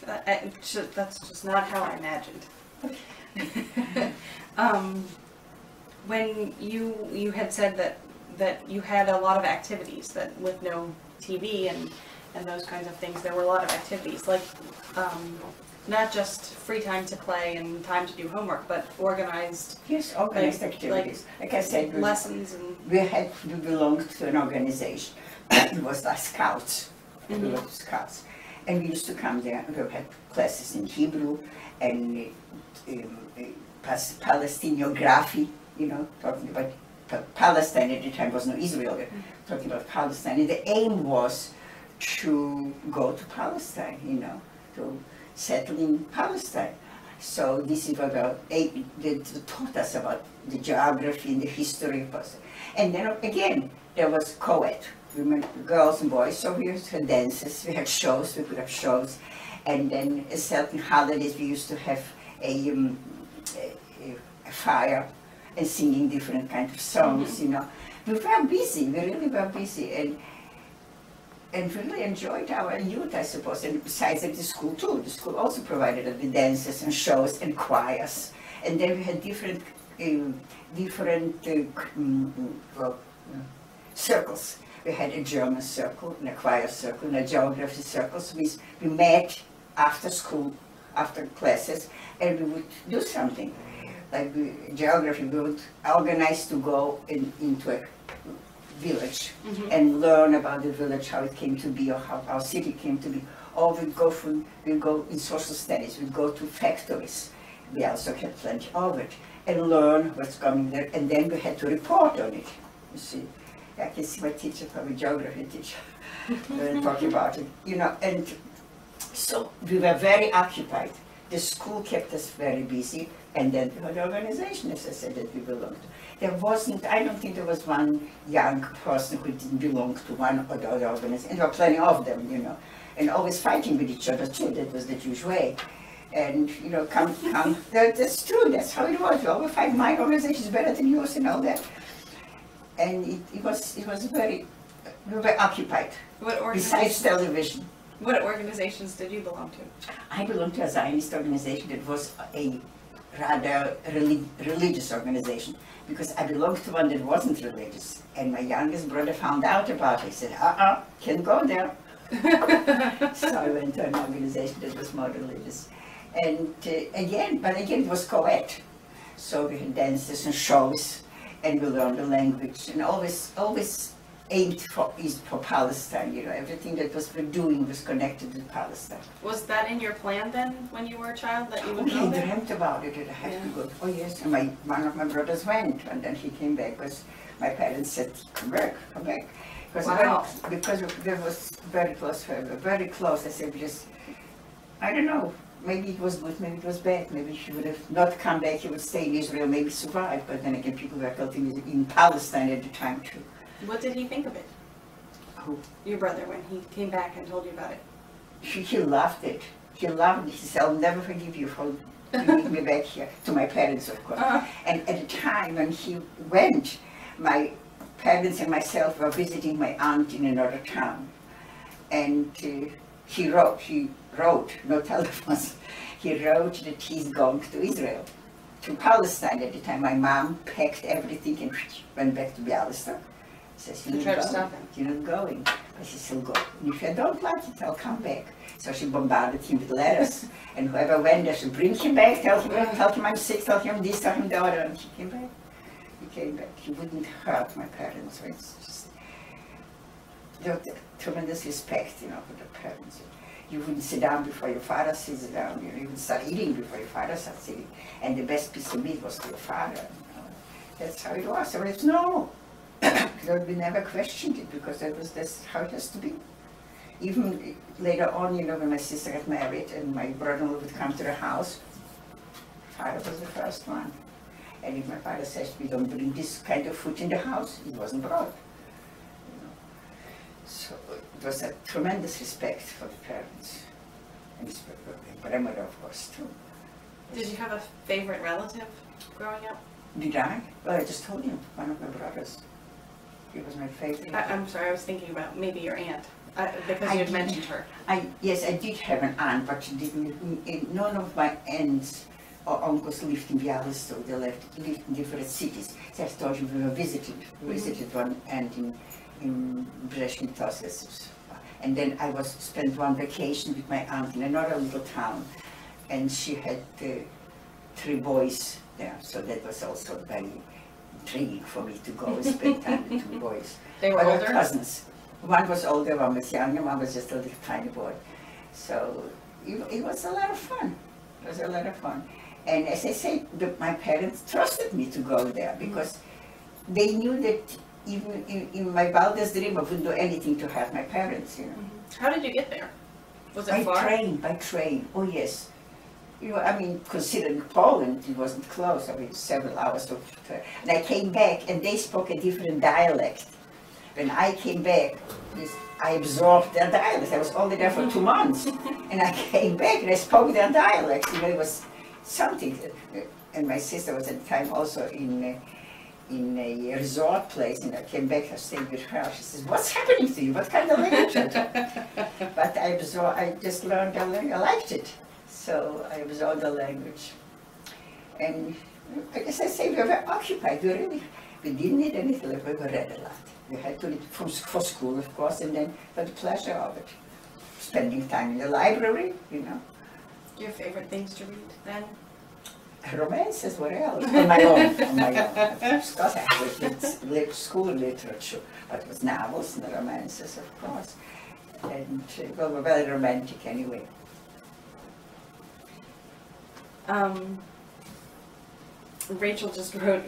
That's just not how I imagined. When you had said that you had a lot of activities, that with no TV and those kinds of things, there were a lot of activities, like not just free time to play and time to do homework, but organized. Yes, organized activities. Like I said, lessons and. We belonged to an organization. It was like Scouts. We were Scouts, and we used to come there. We had classes in Hebrew and Palestiniography. You know, talking about Palestine at the time was no Israel. Talking about Palestine. And the aim was to go to Palestine. You know, to settle in Palestine. So this is what they taught us about the geography and the history of Palestine. And then again, there was co-ed, women, girls and boys, so we used to have dances, we had shows, we could have shows, and then at certain holidays we used to have a fire and singing different kinds of songs, you know. We were busy, we really were busy, and really enjoyed our youth, I suppose. And besides that, the school too. The school also provided us with dances and shows and choirs. And then we had different circles. We had a German circle, and a choir circle, and a geography circle. So we met after school, after classes, and we would do something. Like geography, we would organize to go into a village and learn about the village, how it came to be, or how our city came to be. Or we'd go in social studies, we'd go to factories. We also had plenty of it, and learn what's coming there, and then we had to report on it. You see, I can see my teacher, probably geography teacher, talking about it, you know, and so we were very occupied. The school kept us very busy, and then we had the organization, as I said, that we belonged to. There wasn't, I don't think there was one young person who didn't belong to one or the other organization. And there were plenty of them, you know, and always fighting with each other too. That was the Jewish way. And, you know, come, that's true, that's how it was. We always fight, my organization is better than yours and all that. And it was very, we were occupied. Besides television. What organizations did you belong to? I belonged to a Zionist organization that was a rather religious organization, because I belonged to one that wasn't religious, and my youngest brother found out about it. He said, can't go there. So I went to an organization that was more religious. And again, it was co-ed. So we had dances and shows, and we learned the language, and always aimed for Palestine, you know, everything that we're doing was connected with Palestine. Was that in your plan then, when you were a child, that you would go I there? dreamt about it, and I had to go. Oh yes, and one of my brothers went, and then he came back, because my parents said, come back. Because there was very close forever, very close. I said, I don't know, maybe it was good, maybe it was bad, maybe he would have not come back, he would stay in Israel, maybe survive, but then again, people were killed in Palestine at the time too. What did he think of it? Who? Your brother, when he came back and told you about it. He loved it. He loved it. He said, I'll never forgive you for bringing me back here. To my parents, of course. And at the time when he went, my parents and myself were visiting my aunt in another town. And he wrote, no telephones, he wrote that he's going to Israel, to Palestine at the time. My mom packed everything and went back to Bialystok. Says, You tried to stop him. You're not going. But she still go. And if I don't like it, I'll come back. So she bombarded him with letters. And whoever went there should bring him back, tell him I'm sick, tell him this, tell him the other. And he came back. He came back. He wouldn't hurt my parents. So it's just, you know, tremendous respect, you know, for the parents. You wouldn't sit down before your father sits down. You wouldn't start eating before your father starts eating. And the best piece of meat was to your father. You know. That's how it was. So it's normal. We never questioned it because that's how it has to be. Even later on, you know, when my sister got married and my brother-in-law would come to the house, father was the first one. And if my father says we don't bring this kind of food in the house, it wasn't brought. You know. So it was a tremendous respect for the parents. And my grandmother, of course, too. Did you have a favorite relative growing up? Did I? Well, I just told you, one of my brothers. He was my favorite. I'm sorry, I was thinking about maybe your aunt, because you had mentioned her. Yes, I did have an aunt, but she didn't. None of my aunts or uncles lived in Bialystok. They lived in different cities. So I told you we visited one aunt in Brzeźny-Tossy. And then I spent one vacation with my aunt in another little town, and she had 3 boys there. So that was also very intriguing for me to go and spend time with 2 boys. They were older? Cousins. One was older, one was younger, one was just a little tiny boy. So it was a lot of fun. It was a lot of fun. And as I say, my parents trusted me to go there because they knew that even in my wildest dream I wouldn't do anything to hurt my parents, you know. How did you get there? Was it far? By train, oh yes. You know, I mean, considering Poland, it wasn't close. I mean, several hours of train. And I came back, and they spoke a different dialect. When I came back, I absorbed their dialect. I was only there for 2 months, and I came back and I spoke their dialect. You know, it was something. And my sister was at the time also in a resort place, and I came back. I stayed with her. She says, "What's happening to you? What kind of language?" But I just learned the language. I liked it. So I absorbed the language. And as I say, we were occupied. We didn't need anything, we read a lot. We had to read for school, of course, and then for the pleasure of it. Spending time in the library, you know. Your favorite things to read then? Romances, what else? On my own. Of course, I read school literature, but it was novels and romances, of course. And we were very romantic anyway. Rachel just wrote,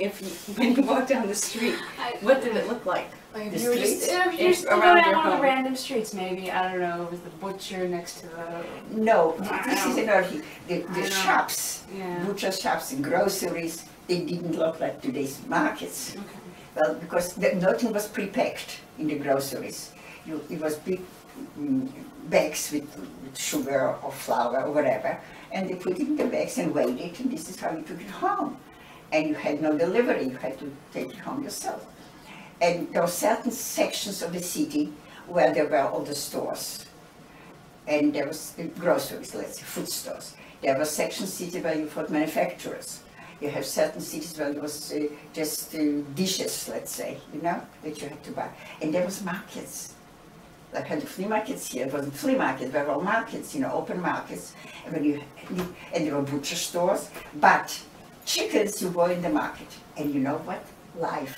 when you walk down the street, what did it look like? Like if The you were just, streets? if you're just going Around down your one of home. the random streets, maybe, I don't know, was the butcher next to the... No, this is another. The know. shops, Yeah. butcher shops and groceries, they didn't look like today's markets. Okay. Well, because nothing was pre-packed in the groceries. It was big bags with sugar or flour or whatever, and they put it in the bags and weighed it, and this is how you took it home. And you had no delivery, you had to take it home yourself. And there were certain sections of the city where there were all the stores. And there was groceries, let's say, food stores. There were sections city where you found manufacturers. You have certain cities where there was just dishes, let's say, you know, that you had to buy. And there was markets. Like had the flea markets here. It wasn't flea markets, there were all markets, you know, open markets. And there were butcher stores. But chickens you bought in the market. And you know what? Live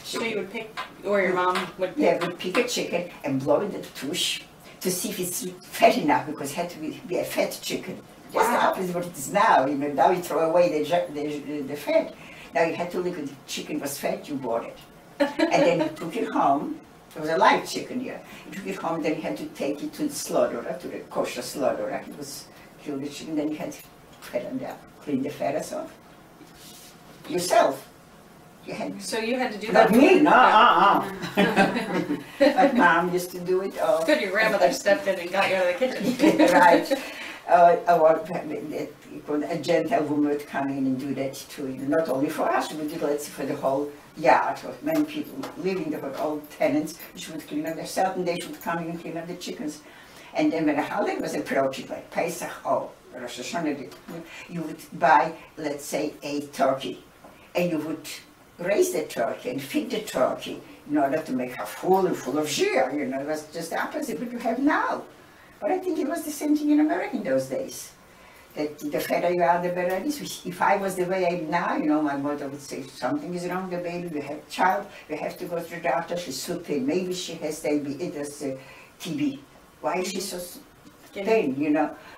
chicken. So you would pick, or your mom would pick? Yeah, would pick a chicken and blow in the tush to see if it's fat enough, because it had to be a fat chicken. Just the opposite of what it is now. You know, now you throw away the fat. Now you had to look if the chicken was fat, you bought it. And then you took it home. It was a live chicken here. You took it home, then you had to take it to the slaughterer, to the kosher slaughterer. It was kill the chicken, then you had to put it there, clean the feathers off. Yourself. So you had to do Not that? me, no, But Mom used to do it all. Good, your grandmother stepped in and got you out of the kitchen. Right. A gentlewoman would come in and do that too. Not only for us, she would do it for the whole yard of many people living there, all tenants. She would clean up their certain days. She would come in and clean up the chickens. And then when a holiday was approaching, like Pesach or Rosh Hashanah, you would buy, let's say, a turkey, and you would raise the turkey and feed the turkey in order to make her full and full of shear. It was just the opposite what you have now. But I think it was the same thing in America in those days. That the fatter you are, the better it is. If I was the way I am now, my mother would say, something is wrong, the baby, we have a child, we have to go to the doctor, she's so thin, maybe she has TB. Why is she so thin,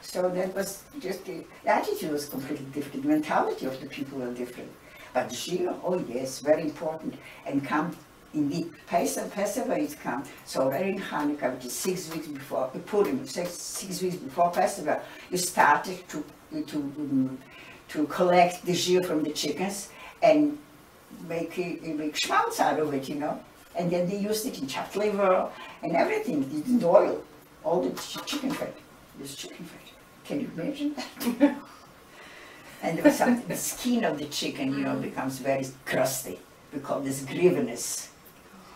So that was just, the attitude was completely different, the mentality of the people were different. But the Shia, oh yes, very important, and come, indeed, Passover is come, so already in Hanukkah, which is 6 weeks before, Purim, 6 weeks before Passover, you started to collect the shear from the chickens and make schmaltz out of it, and then they used it in chopped liver and everything, in oil, all the chicken fat, this chicken fat. Can you imagine that? And there was something, the skin of the chicken, becomes very crusty. We call this grievous.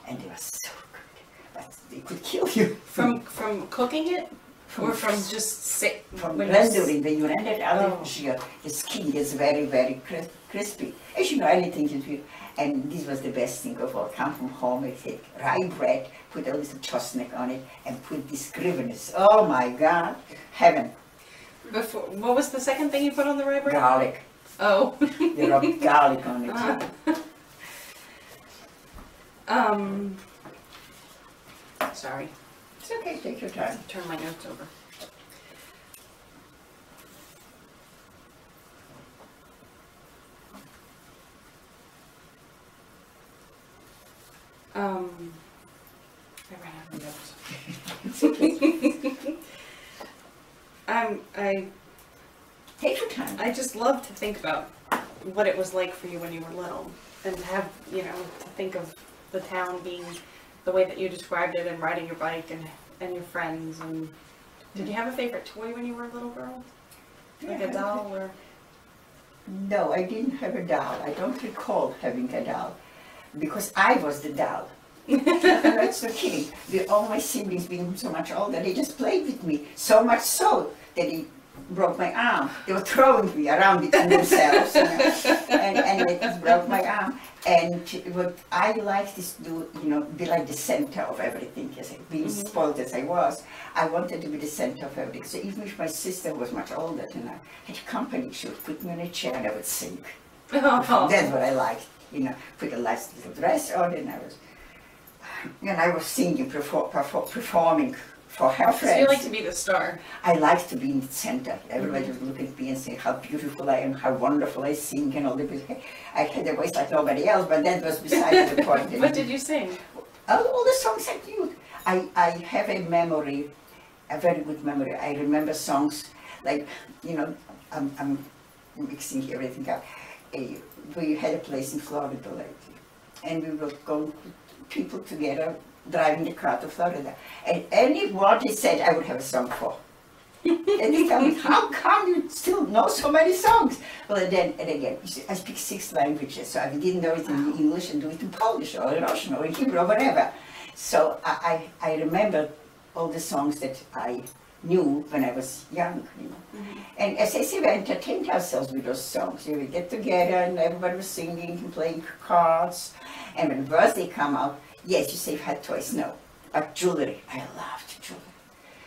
And they were so good, but they could kill you. From cooking it? Or from just from rendering, when you render it out of the shear, the skin gets very, very crispy. As you know, anything you do. And this was the best thing of all. Come from home, I take rye bread, put a little chestnut on it, and put this grievous. Oh my God, heaven. What was the second thing you put on the rye bread? Garlic. Oh. You rub garlic on it. Sorry. It's okay, take your time. Turn my notes over. I ran out of notes. Take your time. I just love to think about what it was like for you when you were little, and to have, to think of the town being the way that you described it, and riding your bike and your friends. And did you have a favorite toy when you were a little girl? Like a doll or? No, I didn't have a doll. I don't recall having a doll because I was the doll. That's no kidding. All my siblings being so much older, they just played with me. So much so that it broke my arm. They were throwing me around between themselves, and they just broke my arm. And what I liked is to be like the center of everything. Being spoiled as I was, I wanted to be the center of everything. So even if my sister was much older than I had company, she would put me in a chair and I would sing. Oh. That's what I liked. Put a nice little dress on, and I was singing, performing for her friends. So you like to be the star? I like to be in the center. Everybody would look at me and say how beautiful I am, how wonderful I sing, and all the people. I had a voice like nobody else, but that was beside the point. What did you sing? All the songs I knew. I have a memory, a very good memory. I remember songs like, I'm mixing everything up. We had a place in Florida lately, and we were going, people together, driving the car to Florida. And anybody said I would have a song for. And they tell me, how come you still know so many songs? Well, and again, I speak 6 languages, so I didn't know it in English and do it in Polish or in Russian or in Hebrew or whatever. So I remember all the songs that I knew when I was young. And as I say, we entertained ourselves with those songs. We would get together and everybody was singing and playing cards. And when birthday come out, yes, you say hot toys, no. But jewelry, I loved jewelry.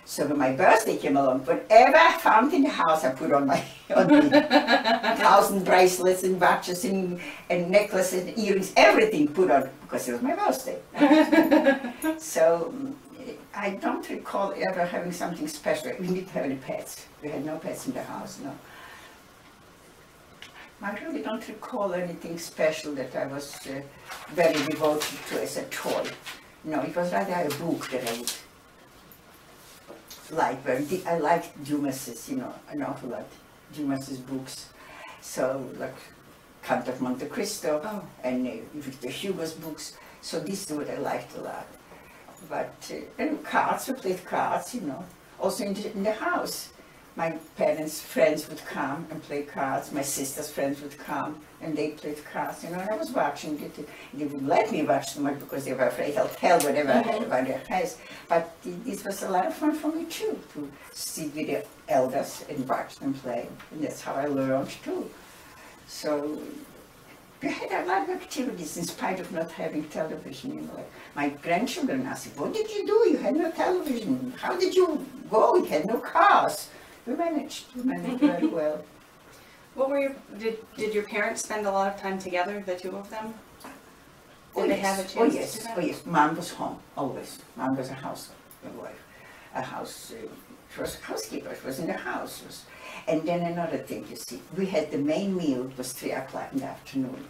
So when my birthday came along, whatever I found in the house, I put on me. 1,000 bracelets and watches and necklaces and earrings, everything put on, because it was my birthday. So I don't recall ever having something special. We didn't have any pets. We had no pets in the house, no. I really don't recall anything special that I was very devoted to as a toy. No, it was rather a book that I would like. I liked Dumas's, an awful lot, Dumas's books. So, like Count of Monte Cristo and Victor Hugo's books. So this is what I liked a lot. But, and cards, we played cards, also in the house. my parents' friends would come and play cards. My sister's friends would come and they played cards. You know, and I was watching it. They wouldn't let me watch too much because they were afraid I'll tell whatever I had about their house. But this was a lot of fun for me too, to sit with the elders and watch them play. And that's how I learned too. So we had a lot of activities in spite of not having television. You know, like my grandchildren asked, "What did you do? You had no television. How did you go? You had no cars." We managed very well. What were did your parents spend a lot of time together, the two of them? Did they have a chance to do that? Oh yes, Mom was home, always. Mom was a housewife, she was a housekeeper, she was in the house. And then another thing, you see, we had the main meal, it was 3 o'clock in the afternoon.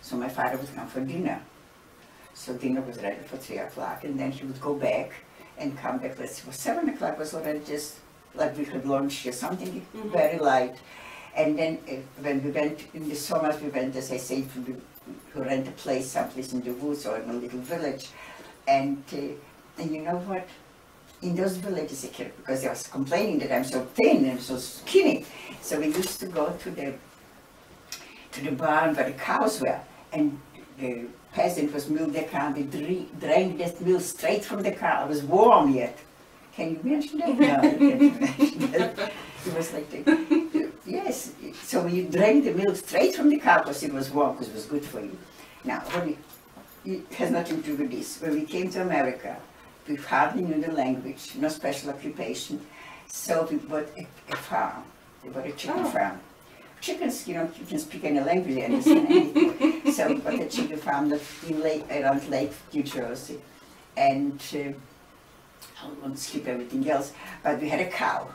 So my father would come for dinner. So dinner was ready for 3 o'clock, and then he would go back and come back, let's see, 7 o'clock was already just like we had lunch or something very light. And then when we went, in the summers, we went, as I say, to rent a place someplace in the woods or in a little village. And you know what? In those villages, because I was complaining that I'm so thin and so skinny, so we used to go to the barn where the cows were, and the peasant was milking the cow. We drank that milk straight from the cow. It was warm yet. Can you imagine that? No, I can't imagine that. It was like yes. So we drank the milk straight from the cow because it was warm, because it was good for you. Now, it has nothing to do with this. When we came to America, we hardly knew the language, no special occupation. So we bought a farm. We bought a chicken farm. Chickens, you know, you can speak any language, you understand anything. So we bought a chicken farm around Lake, New Jersey. And I won't skip everything else, but we had a cow.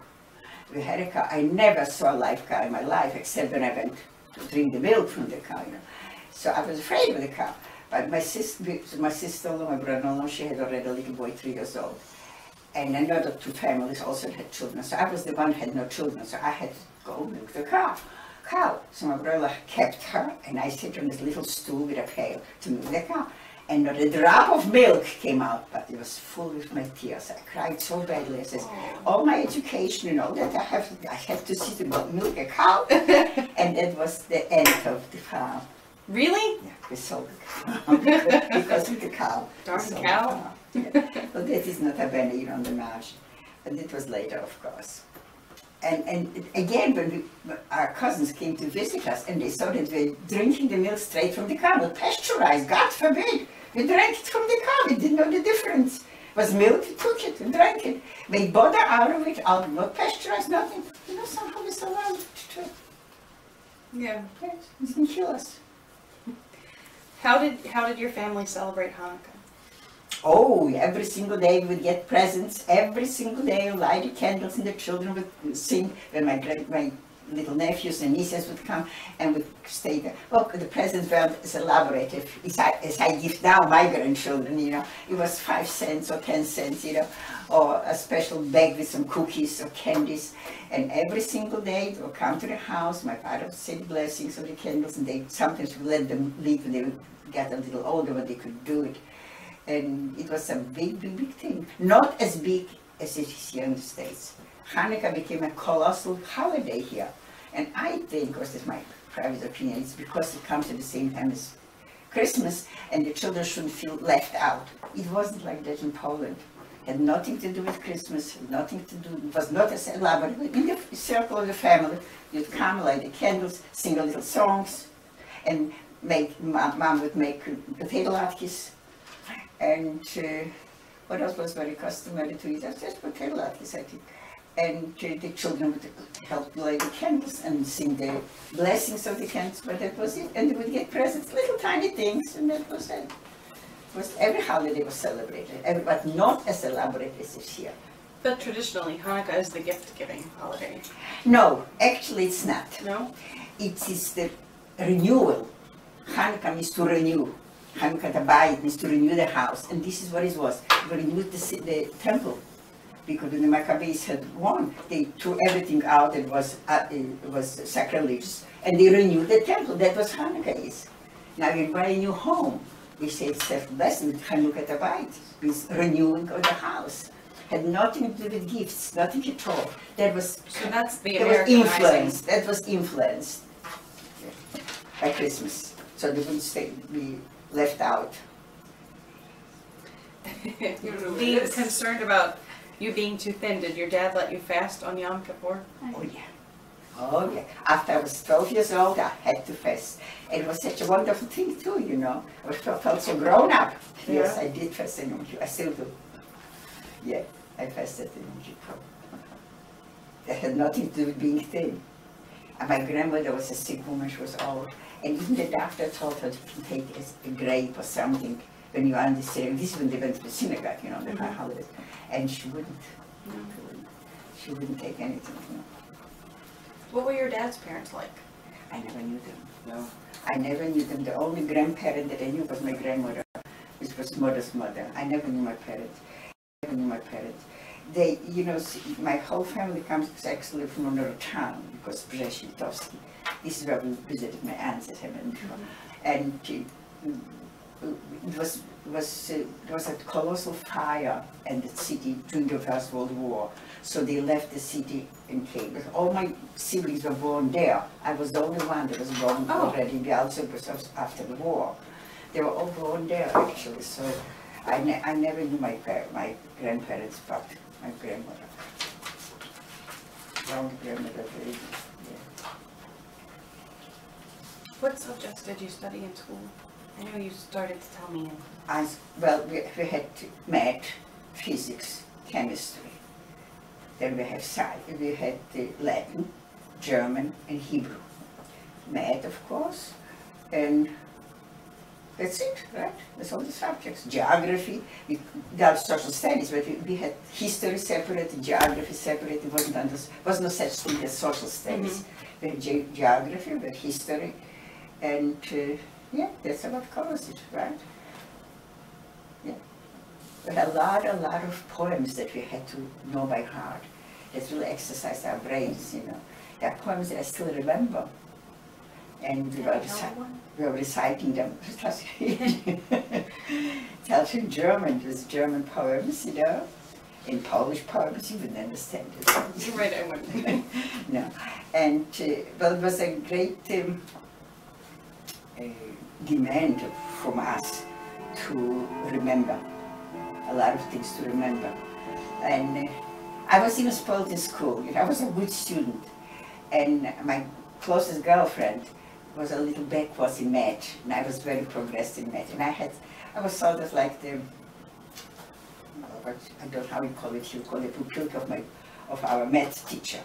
We had a cow. I never saw a live cow in my life, except when I went to drink the milk from the cow, you know. So I was afraid of the cow. But my sister-in-law, my brother-in-law, she had already a little boy, 3 years old. And another 2 families also had children. So I was the one who had no children, so I had to go milk the cow. So my brother kept her, and I sat on this little stool with a pail to milk the cow. And not a drop of milk came out, but it was full with my tears. I cried so badly. I said, all my education and all that, I have to sit and milk a cow. And that was the end of the farm. Really? Yeah, we sold the cow because of the cow. Darn cow. Yeah. Well, that is not a benefit on the margin, but it was later, of course. And again, when our cousins came to visit us, and they saw that we were drinking the milk straight from the cow, not pasteurized, God forbid. We drank it from the cow, we didn't know the difference. It was milk, we took it and drank it. We butter out of it, not pasteurized, nothing. You know, somehow we survived. Yeah. It didn't kill us. How did your family celebrate Hanukkah? Oh, every single day we would get presents. Every single day, light the candles, and the children would sing. When my little nephews and nieces would come and would stay there. Well, the presents weren't as elaborate as I give now my grandchildren. You know, it was 5 cents or 10 cents. You know, or a special bag with some cookies or candies. And every single day they would come to the house. My father would say the blessings of the candles, and they sometimes would let them leave when they would get a little older, when they could do it. And it was a big, big, big thing. Not as big as it is here in the States. Hanukkah became a colossal holiday here. And I think, of course, that's my private opinion, it's because it comes at the same time as Christmas, and the children shouldn't feel left out. It wasn't like that in Poland. It had nothing to do with Christmas, nothing to do, it was not as elaborate. In the circle of the family, you'd come, light the candles, sing a little songs, and Mom would make potato latkes. And what else was very customary to eat? Just potato latkes, I think. And the children would help light the candles and sing the blessings of the candles, but that was it. And they would get presents, little tiny things, and that was it. Every holiday was celebrated, but not as elaborate as it's here. But traditionally, Hanukkah is the gift-giving holiday. No, actually it's not. No? It is the renewal. Hanukkah means to renew. Hanukkah Tabayit means to renew the house, and this is what it was. We renewed the temple. Because when the Maccabees had won, they threw everything out that was sacrilegious, and they renewed the temple. That was Hanukkah is. Now you buy a new home. We say it's self-blessing with Hanukkah Tabayit, means renewing of the house. Had nothing to do with gifts, nothing at all. That was, So that's the that was Americanizing. influenced. That was influenced by Christmas, so they wouldn't be left out. Being concerned about you being too thin, did your dad let you fast on Yom Kippur? Oh yeah. Oh yeah. After I was 12 years old, I had to fast. And it was such a wonderful thing too, you know. I felt so grown up. Yes, I did fast in Yom Kippur. I still do. Yeah, I fasted in Yom Kippur. That had nothing to do with being thin. And my grandmother was a sick woman, she was old. And even the doctor told her to take a grape or something when you are on the ceremony. This is when they went to the synagogue, you know, the holidays. And she wouldn't. She wouldn't take anything, you know. What were your dad's parents like? I never knew them. No. I never knew them. The only grandparent that I knew was my grandmother, which was mother's mother. I never knew my parents. I never knew my parents. They, you know, my whole family comes actually from another town, because Brzezinski. This is where we visited my aunts at him. And there was a colossal fire in the city during the First World War. So they left the city and came. All my siblings were born there. I was the only one that was born already in the outskirts after the war. They were all born there actually. So I never knew my grandparents, but my grandmother. Long grandmother, yeah. What subjects did you study in school? I know you started to tell me. Well, we had math, physics, chemistry. Then we had science. We had Latin, German, and Hebrew. Math, of course, and that's it, right? That's all the subjects. Geography, there are social studies, but we had history separate, geography separate. It was no such thing as social studies. We had geography, we had history, and yeah, that's about covers it, right? Yeah. But a lot of poems that we had to know by heart. That really exercised our brains, you know. There are poems that I still remember. And we were reciting them. Tell in German, it was German poems, you know. In Polish poems, you wouldn't understand it. You're right, I wouldn't. No. And, well, it was a great demand from us to remember. A lot of things to remember. And I was even spoiled in school. You know, I was a good student. And my closest girlfriend was a little backwards in math, and I was very progressed in math. And I was sort of like the, I don't know how you call it, you call it the pupil of our math teacher.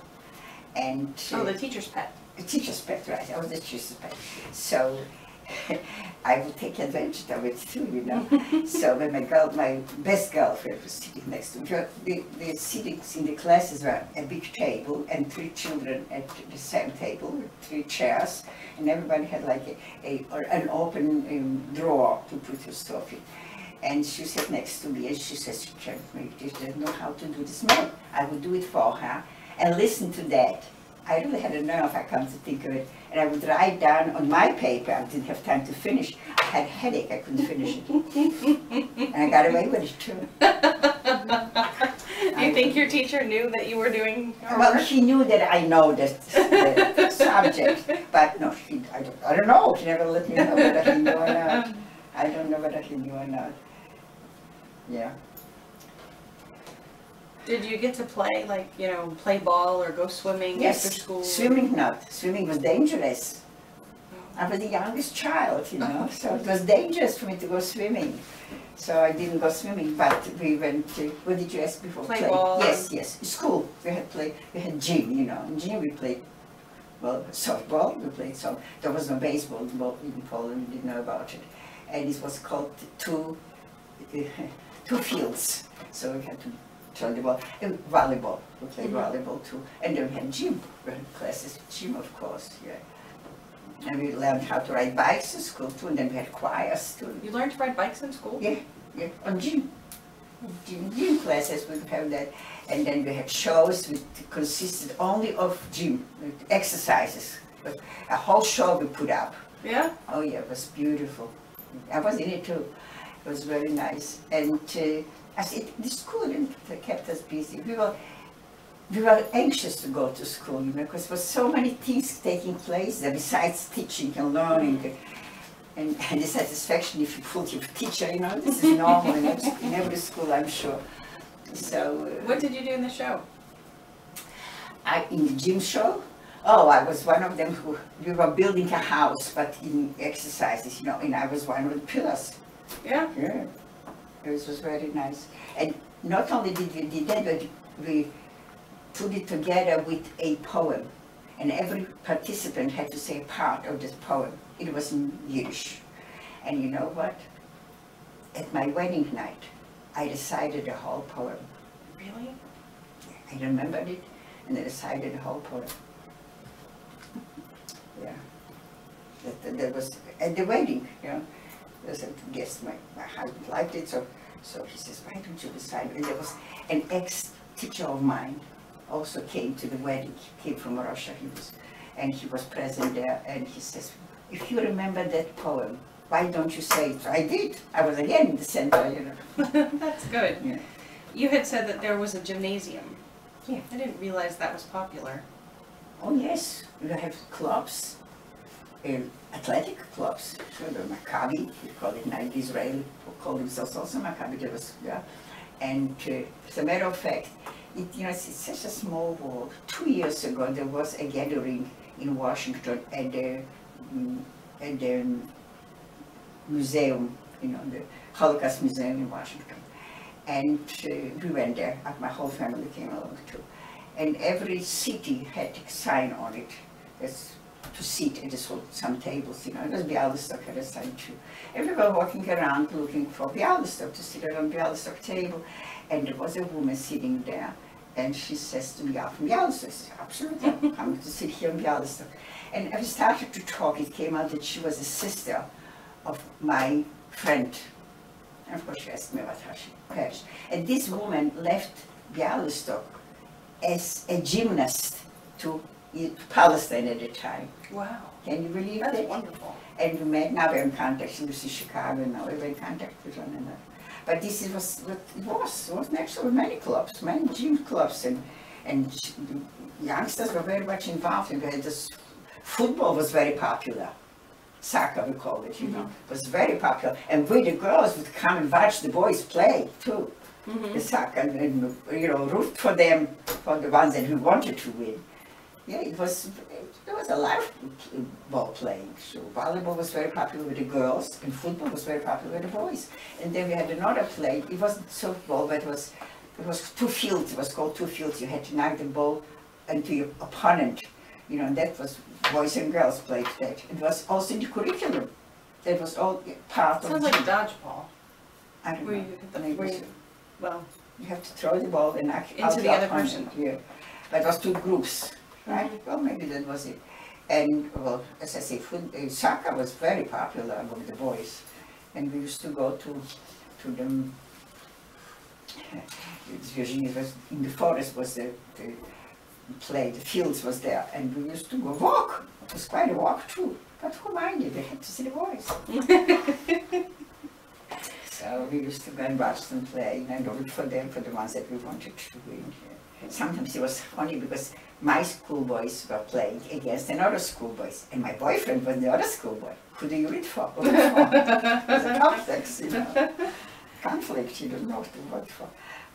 And the teacher's pet. The teacher's pet, right? I was the teacher's pet. So I would take advantage of it too, you know. So when my best girlfriend was sitting next to me, the seatings in the classes were a big table and 3 children at the same table with 3 chairs, and everybody had like an open drawer to put your stuff in. And she sat next to me and she says, she didn't know how to do this math. I would do it for her and listen to that. I really had a nerve, I come to think of it. And I would write down on my paper, I didn't have time to finish. I had a headache, I couldn't finish it. And I got away with it too. Do you think your teacher knew that you were doing your Well, work? she knew that I know the subject, but no, I don't know. She never let me know whether he knew or not. I don't know whether he knew or not. Yeah. Did you get to play, like, you know, play ball or go swimming after school? Swimming not. Swimming was dangerous. I was the youngest child, you know, so it was dangerous for me to go swimming. So I didn't go swimming, but we went to, what did you ask before? Play ball. Yes. School, we had gym, you know. In gym we played, well, softball, we played softball. There was no baseball in Poland, we didn't know about it. And it was called two fields. So we had to throw the ball. And volleyball, we played volleyball too. And then we had gym, we had classes, gym of course, yeah. And we learned how to ride bikes in school too, and then we had choirs too. You learned to ride bikes in school? Yeah, on gym. Gym classes we would have that. And then we had shows which consisted only of gym, exercises. But a whole show we put up. Yeah? Oh yeah, it was beautiful. I was in it too. It was very nice. And I said, the school kept us busy. We were anxious to go to school, you know, because there was so many things taking place there besides teaching and learning. And the satisfaction if you put your teacher, you know, this is normal in every school, I'm sure. So. What did you do in the show? In the gym show? Oh, I was one of them who, we were building a house, but in exercises, you know, and I was one of the pillars. Yeah? Yeah. It was very nice. And not only did we do that, but we put it together with a poem. And every participant had to say a part of this poem. It was in Yiddish. And you know what? At my wedding night, I recited the whole poem. Really? I remembered it, and I recited the whole poem. Yeah. That was at the wedding, you know. There's a guest, my husband liked it, so he says, why don't you recite? And there was an ex-teacher of mine also came to the wedding. He came from Russia, and he was present there, and he says, if you remember that poem, why don't you say it? So I did. I was again in the center, you know. That's good. Yeah. You had said that there was a gymnasium. Yeah. I didn't realize that was popular. Oh yes, we have clubs, athletic clubs. So the Maccabi, we call it now Israel, who call themselves also Maccabi. There was, yeah. And as a matter of fact, you know, it's such a small world. 2 years ago, there was a gathering in Washington at the museum, you know, the Holocaust Museum in Washington. And we went there, my whole family came along too. And every city had a sign on it as to sit at some tables, you know. It was Bialystok had a sign too. And we were walking around looking for Bialystok, to sit on Bialystok table. And there was a woman sitting there. And she says to me, "I'm from Bialystok." I said, "Absolutely, I'm coming to sit here in Bialystok." And as we started to talk, it came out that she was a sister of my friend. And of course, she asked me about how she perished. And this woman left Bialystok as a gymnast to Palestine at the time. Wow. Can you believe That's that? wonderful. And we met, now we're in contact. She lives in Chicago, and now we're in contact with one another. But this was what it was. It was actually many clubs, many gym clubs, and youngsters were very much involved in it. This football was very popular. Soccer, we call it, you know, was very popular. And we, the girls, would come and watch the boys play, too. The soccer, and, you know, root for them, for the ones that we wanted to win. Yeah, there was a lot of ball playing. So volleyball was very popular with the girls, and football was very popular with the boys. And then we had another play. It wasn't softball, but it was 2 fields. It was called 2 fields. You had to knock the ball into your opponent. You know, and that was boys and girls played that. It was also in the curriculum. That was all part of. Sounds like dodgeball. I don't Where know. you hit the, Maybe where so. you, well, You have to throw the ball and knock Into out the other opponent. person. Yeah, but it was 2 groups, right? Well, maybe that was it. And well, as I say, soccer was very popular among the boys, and we used to go to them. Virginia was in the forest. Was the play? The fields was there, and we used to go walk. It was quite a walk too. But who minded? They had to see the boys. So we used to go and watch them play and root for them, for the ones that we wanted to win. Sometimes it was funny because my schoolboys were playing against another schoolboys, and my boyfriend was the other schoolboy. Who do you root for? It was a conflict, you know. Conflict, you don't know who to vote for.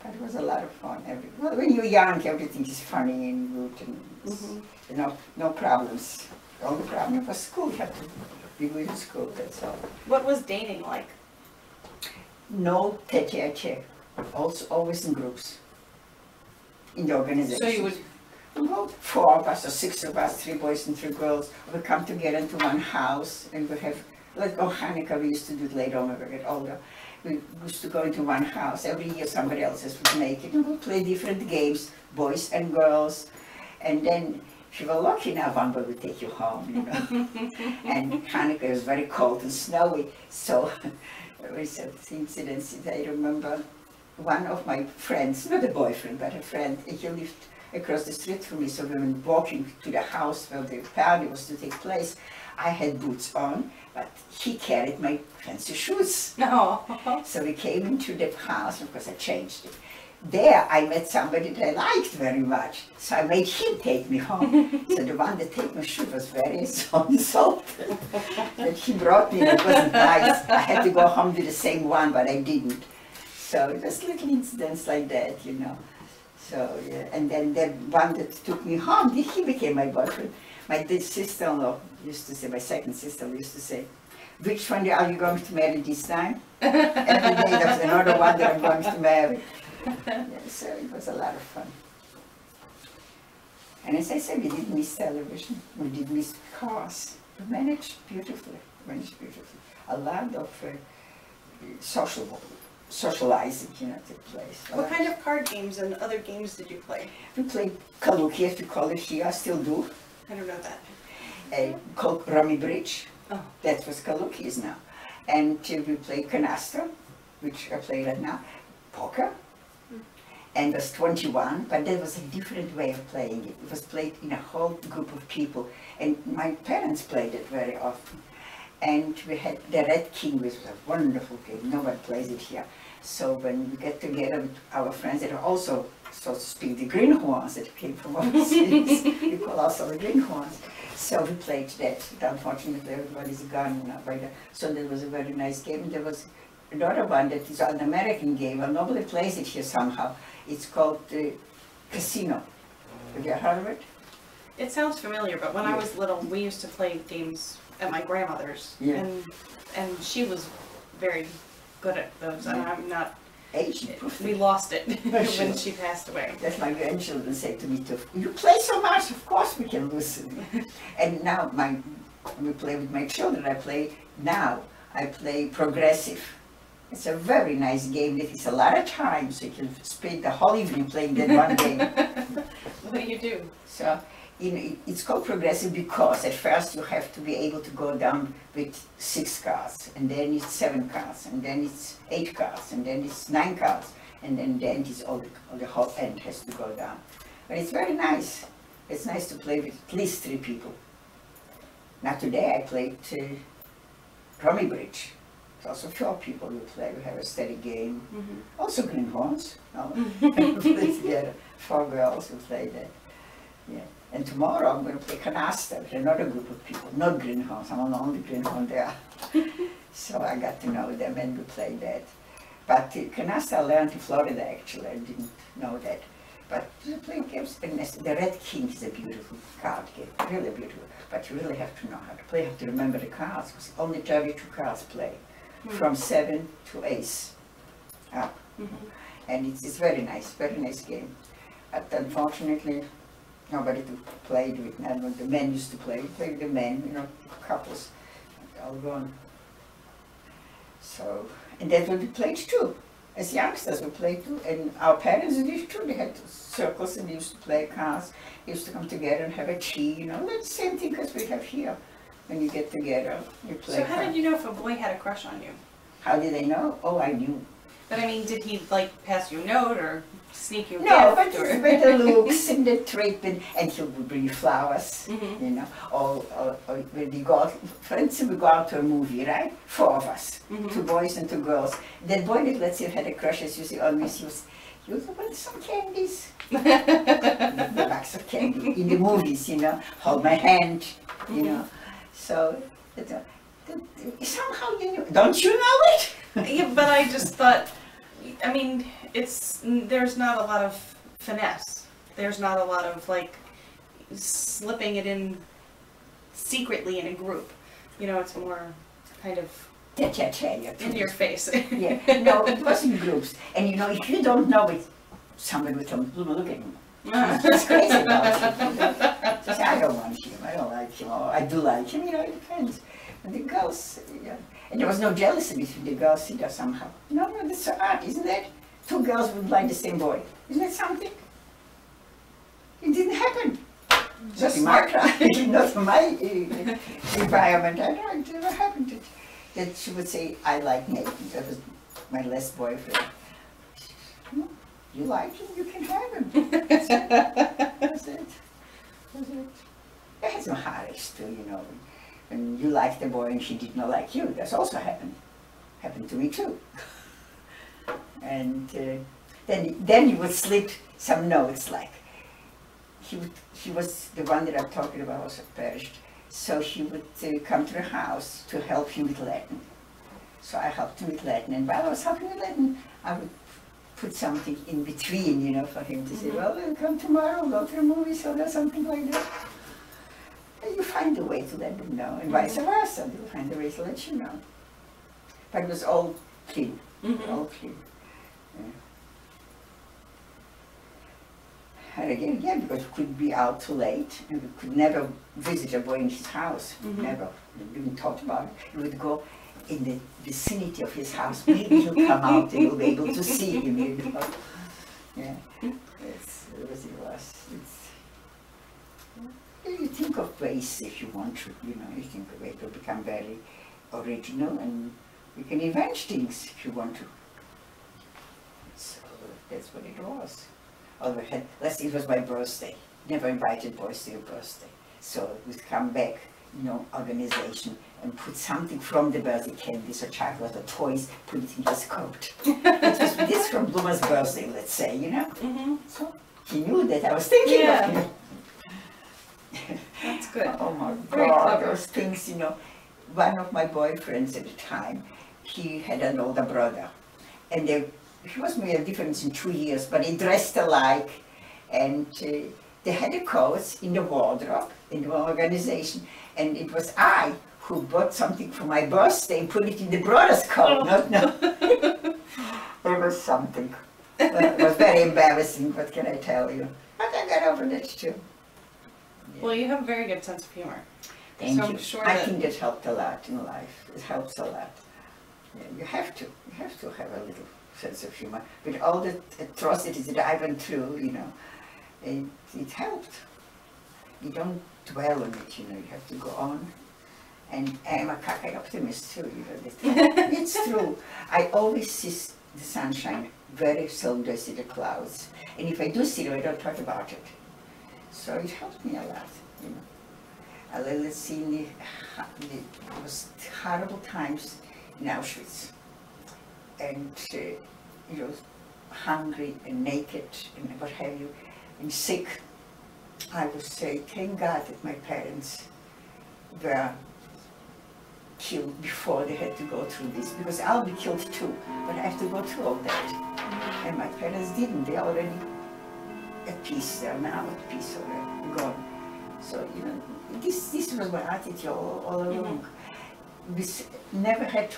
But it was a lot of fun. Well, when you're young, everything is funny and good, and you know, no problems. The only problem was school. You have to be good in school, that's all. what was dating like? No tete-a-tete, also always in groups, in the organization. So you would, Well, 4 of us or 6 of us, 3 boys and 3 girls, we come together into one house, and we have, like Hanukkah, we used to do it later on when we get older. We used to go into one house. Every year somebody else would make it, and we'd play different games, boys and girls. And then, if you were lucky enough, one boy would take you home, you know. And Hanukkah was very cold and snowy, so we said incidents. I remember one of my friends, not a boyfriend, but a friend, he lived across the street from me, so we were walking to the house where the party was to take place. I had boots on, but he carried my fancy shoes. No. So we came into the house because I changed it. There I met somebody that I liked very much, so I made him take me home. So the one that took my shoe was very insulted that he brought me. It wasn't nice. I had to go home with the same one, but I didn't. So just little incidents like that, you know. So yeah, and then the one that took me home, he became my boyfriend. My sister-in-law used to say, my second sister used to say, which one are you going to marry this time? Every day there's another one that I'm going to marry. Yeah, so it was a lot of fun. And as I said, we didn't miss television, we didn't miss cars. We managed beautifully, A lot of socializing, you know, took place. What kind of card games and other games did you play? We played Kaluki, as we call it here, I still do. I don't know that. Called Rummy Bridge. Oh. That was Kaluki's now. And we played Canasta, which I play right now, poker, and was 21, but that was a different way of playing it. It was played in a whole group of people, and my parents played it very often. And we had the Red King, which was a wonderful game. No one plays it here. So when we get together with our friends that are also, so to speak, the greenhorns that came from overseas, we call also the greenhorns. So we played that. Unfortunately, everybody's gone now by that. So that was a very nice game. There was another one that is an American game. Well, nobody plays it here somehow. It's called Casino. Have you heard of it? It sounds familiar, but when I was little, we used to play games at my grandmother's, Yeah. and she was very good at those, and I'm not. Asian. We lost it when Sure. she passed away. That's my grandchildren say to me too. You play so much, of course we can lose it. And now when we play with my children, I play progressive. It's a very nice game. It is a lot of time, so you can spend the whole evening playing that one game. What do you do? So it's called progressive because at first you have to be able to go down with 6 cards, and then it's 7 cards, and then it's 8 cards, and then it's 9 cards, and then the end is all the whole end has to go down. But it's very nice. It's nice to play with at least 3 people. Now today I played Rummy Bridge. It's also 4 people who play. We have a steady game. Also greenhorns. No, we play together. 4 girls who play that. Yeah. And tomorrow I'm going to play Canasta with another group of people, not greenhorns. I'm the only greenhorn there. So I got to know them and we played that. But Canasta I learned in Florida actually. I didn't know that. But we play games. The Red King is a beautiful card game, really beautiful. But you really have to know how to play. You have to remember the cards, because only 32 cards play, from 7 to ace up. And it's very nice game. But unfortunately, nobody to play with. The men used to play with the men, you know, couples, all gone. So, and that's what we played too. As youngsters we played too, and our parents did too. They had circles and they used to play cards. They used to come together and have a tea, you know, that's the same thing as we have here. When you get together, you play So how cards. did you know if a boy had a crush on you? How did they know? Oh, I knew. But I mean, did he like pass you a note or sneak you a No, but gift? it's Or? with the looks and the treatment, and he would bring you flowers, you know. Or when we go out, for instance, we go out to a movie, right? 4 of us, 2 boys and 2 girls. That boy that, let's say, had a crush, as you see on me, he was, you want some candies? The box of candy in the movies, you know. Hold my hand, you know. So somehow you knew. Don't you know it? Yeah, but I just thought, I mean, there's not a lot of finesse. There's not a lot of like slipping it in secretly in a group. You know, it's more kind of in your face. Yeah, no, it was in groups. And you know, if you don't know it, somebody would come, look at him. He's crazy about him. Just, I don't want him, I don't like him, or I do like him, you know, it depends. And the girls, yeah. And there was no jealousy between the girls either somehow. No, that's so odd, isn't that? 2 girls would like the same boy. Isn't that something? It didn't happen. Not in my not in my environment. I know it never happened. That she would say, I like Nathan. That was my last boyfriend. No, you like him, you can have him. That's it. That's it. I had some heartaches too, you know. and you liked the boy and she did not like you. That's also happened to me too. And then you would slip some notes, like he was the one that I'm talking about, also perished. So he would come to the house to help him with Latin. So I helped him with Latin, and while I was helping with Latin, I would put something in between, you know, for him to say, well, we'll come tomorrow, go to the movies, or something like that. And you find a way to let them know, and vice versa, you'll find a way to let you know. But it was all clean, all clean. Yeah. And again, yeah, because we couldn't be out too late, and we could never visit a boy in his house, never. We didn't talk about it. We would go in the vicinity of his house. Maybe he'll come out and you'll be able to see him, you know. Yeah, it was. You think of ways if you want to, you know, you think of ways to become very original, and you can invent things if you want to. So that's what it was. Although let's say it was my birthday. Never invited boys to your birthday. So we'd come back, you know, organization, and put something from the birthday candies or chocolate or toys, put it in his coat. It was this from Bluma's birthday, let's say, you know. So he knew that I was thinking of him. That's good. Oh my Very God, clever. those things, you know. One of my boyfriends at the time, he had an older brother, and he was maybe a difference in 2 years, but they dressed alike, and they had the coats in the wardrobe, in the organization, and it was I who bought something for my birthday and put it in the brother's coat. No. It was something. Well, it was very embarrassing, what can I tell you? But I got over that too. Yeah. Well, you have a very good sense of humor. Thank So you. I'm sure I that- think that helped a lot in life. It helps a lot. Yeah, you have to have a little sense of humor. With all the atrocities that I went through, you know, it helped. You don't dwell on it, you know, you have to go on. And I'm a cockeyed optimist too, you know. It's true. I always see the sunshine, very seldom do I see the clouds. And if I do see them, I don't talk about it. So it helped me a lot, you know. Let's see, it was horrible times in Auschwitz. And, you know, hungry and naked and what have you, and sick. I would say, thank God that my parents were killed before they had to go through this, because I'll be killed too, but I have to go through all that. And my parents didn't, they're already at peace, they're now at peace already, gone. So, you know, this was my attitude all along. We never had,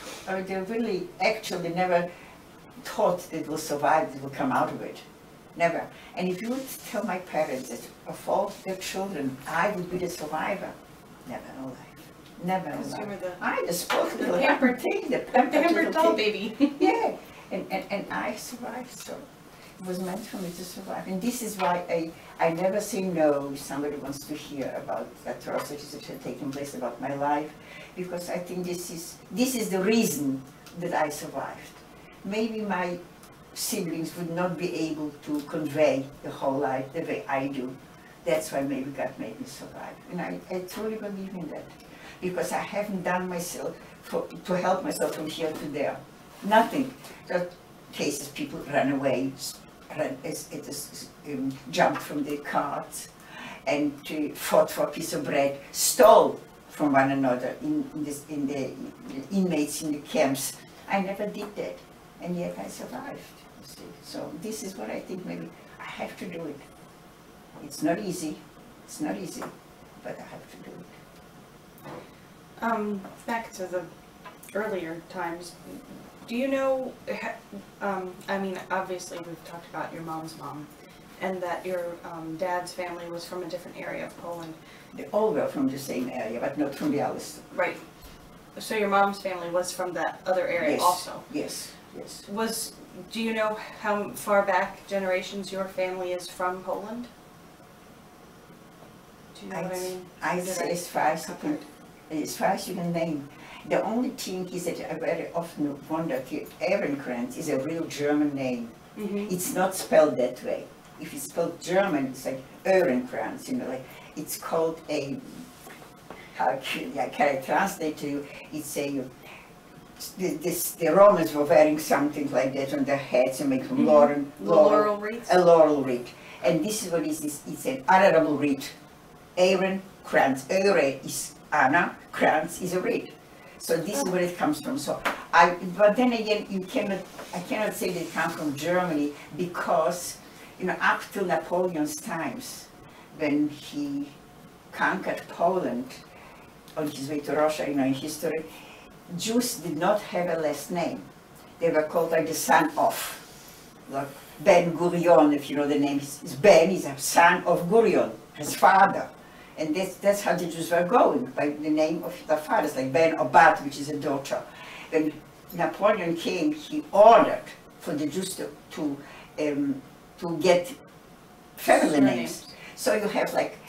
they really actually never thought that we'll survive, that we'll come out of it. Never. And if you would tell my parents that of all their children, I would be the survivor, never in life. Never in Because you were life. the I just spoke the little pampered thing, the pampered little doll thing. baby. Yeah, and I survived, so it was meant for me to survive. And this is why I never say no if somebody wants to hear about atrocities that have taken place about my life, because I think this is the reason that I survived. Maybe my siblings would not be able to convey the whole life the way I do. That's why maybe God made me survive. And I truly believe in that. Because I haven't done myself to help myself from here to there. Nothing. Just cases people run away, jumped from their cars, and fought for a piece of bread, stole from one another in the inmates in the camps. I never did that, and yet I survived. You see. So this is what I think maybe I have to do it. It's not easy. It's not easy, but I have to do it. Back to the earlier times, do you know, I mean, obviously we've talked about your mom's mom, and that your dad's family was from a different area of Poland. They all were from the same area, but not from the others. Right. So your mom's family was from that other area also? Yes, yes. Do you know how far back generations your family is from Poland? Do you know what I mean? I'd say as far as you can name. The only thing is that I very often wonder if Ehrenkranz is a real German name. It's not spelled that way. If it's spelled German, it's like Ehrenkranz, you know, like it's called a can I translate to you? It's a, the Romans were wearing something like that on their heads and make Laurel wreaths? A laurel wreath. And this is what it is. It's an honorable wreath. Aaron Kranz. Ere is Anna, Kranz is a wreath. So this is where it comes from. So but then again, I cannot say that it comes from Germany because, you know, up till Napoleon's times, when he conquered Poland on his way to Russia, you know, in history, Jews did not have a last name. They were called like the son of, like Ben Gurion, if you know the name. Ben is a son of Gurion, his father. And that's how the Jews were going, by the name of their fathers, like Ben or Bat, which is a daughter. When Napoleon came, he ordered for the Jews to get family names. So you have like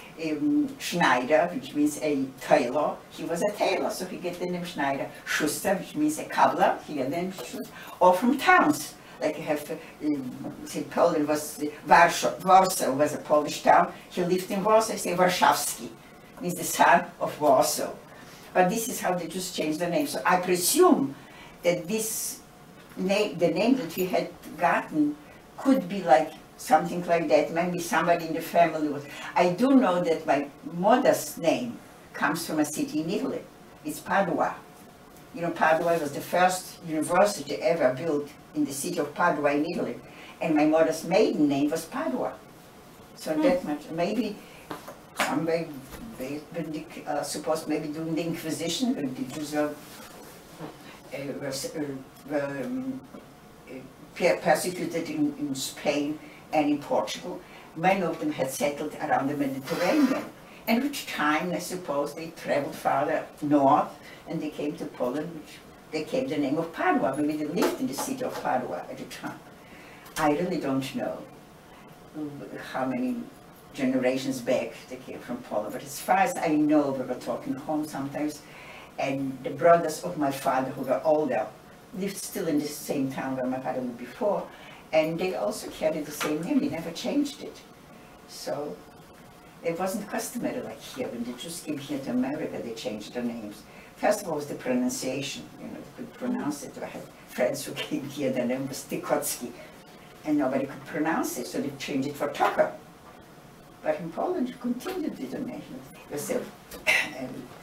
Schneider, which means a tailor. He was a tailor, so he get the name Schneider. Schuster, which means a cobbler. He got the name Schuster. Or from towns. Like you have, Poland was, Warsaw was a Polish town. He lived in Warsaw, say Warszawski. He's the son of Warsaw. But this is how they just changed the name. So I presume that this name, the name that we had gotten, could be like something like that. Maybe somebody in the family was. I do know that my mother's name comes from a city in Italy. It's Padua. You know, Padua was the first university ever built in the city of Padua in Italy. And my mother's maiden name was Padua. So that much. Maybe somebody, supposed maybe during the Inquisition, when the Jews were persecuted in Spain and in Portugal, many of them had settled around the Mediterranean. And with time, I suppose, they traveled farther north and they came to Poland, which they came the name of Padua. Maybe they lived in the city of Padua at the time. I really don't know how many generations back they came from Poland, but as far as I know, we were talking home sometimes, and the brothers of my father, who were older, lived still in the same town where my father lived before, and they also carried the same name. They never changed it. So it wasn't customary like here. When the Jews came here to America, they changed their names. First of all, was the pronunciation. You know, they could pronounce it. I had friends who came here, their name was Tykotsky, and nobody could pronounce it, so they changed it for Tucker. But in Poland, you continued with the name. It was a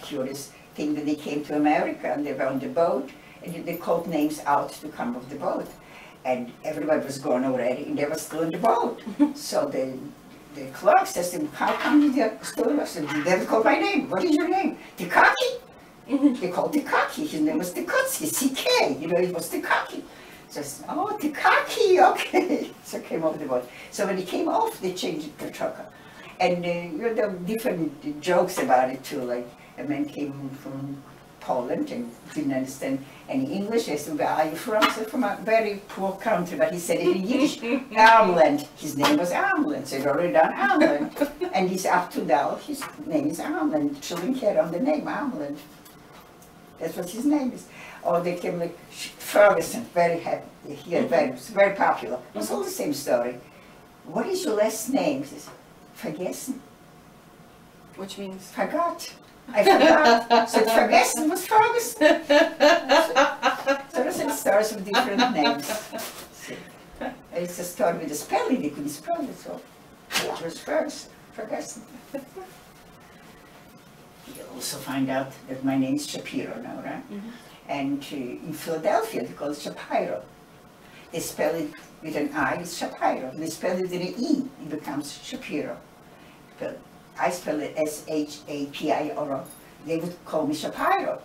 curious thing when they came to America and they were on the boat, and they called names out to come off the boat. And everybody was gone already, and they were still on the boat. So the clerk says to him, "How come you still?" I said, "You never called my name. What is your name? Tikaki?" They called Tikaki. His name was Tikotsky, C-K. You know, it was Tikaki. So I said, "Oh, Tikaki, okay." So I came off the boat. So when he came off, they changed it to Tucker. And you know, there were different jokes about it too. Like a man came from Poland and didn't understand any English. I said, "Where are you from?" I said, "From a very poor country," but he said it in Yiddish. Armland. His name was Armland, so he wrote it down Armland. And he's up to now, his name is Armland. Children carry on the name Armland. That's what his name is. Or they came like Ferguson, very happy, here, very popular. It was all the same story. "What is your last name?" He says, "Vergessen." Which means? Forgot. I forgot. So Ferguson was Ferguson. So those are the stories with different names. So, it's a story with a spelling, they couldn't spell it, so it was Ferguson. You'll also find out that my name is Shapiro now, right? Mm-hmm. And in Philadelphia, they call it Shapiro. They spell it with an I, it's Shapiro. They spell it with an E, it becomes Shapiro. But I spell it S-H-A-P-I-R-O. They would call me Shapiro.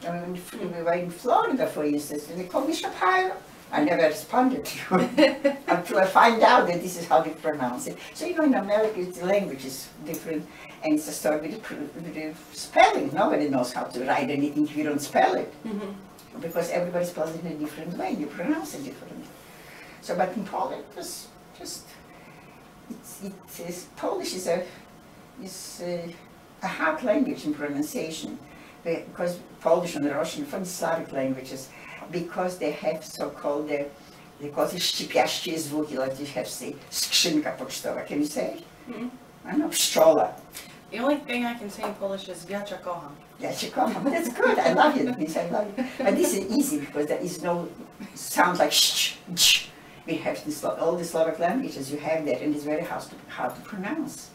I mean, we were in Florida, for instance, and they called me Shapiro. I never responded to it until I find out that this is how they pronounce it. So, you know, in America, the language is different, and it's a story with the spelling. Nobody knows how to write anything if you don't spell it. Mm-hmm. Because everybody spells it in a different way, you pronounce it differently. So, but in Poland, it was just, Polish is a hard language in pronunciation, because Polish and Russian, from Slavic languages, because they have so-called, they call it szczypiaście zwuki, like you have to say, skrzynka pocztowa. Can you say it? Mm-hmm. I know, pszczola. The only thing I can say in Polish is "Yacha kocham." Yeah, Chicago. That's good. I love it. This I love it. But this is easy because there is no sound like sh, sh. We have this, all the Slovak languages. You have that, and it's very hard to pronounce.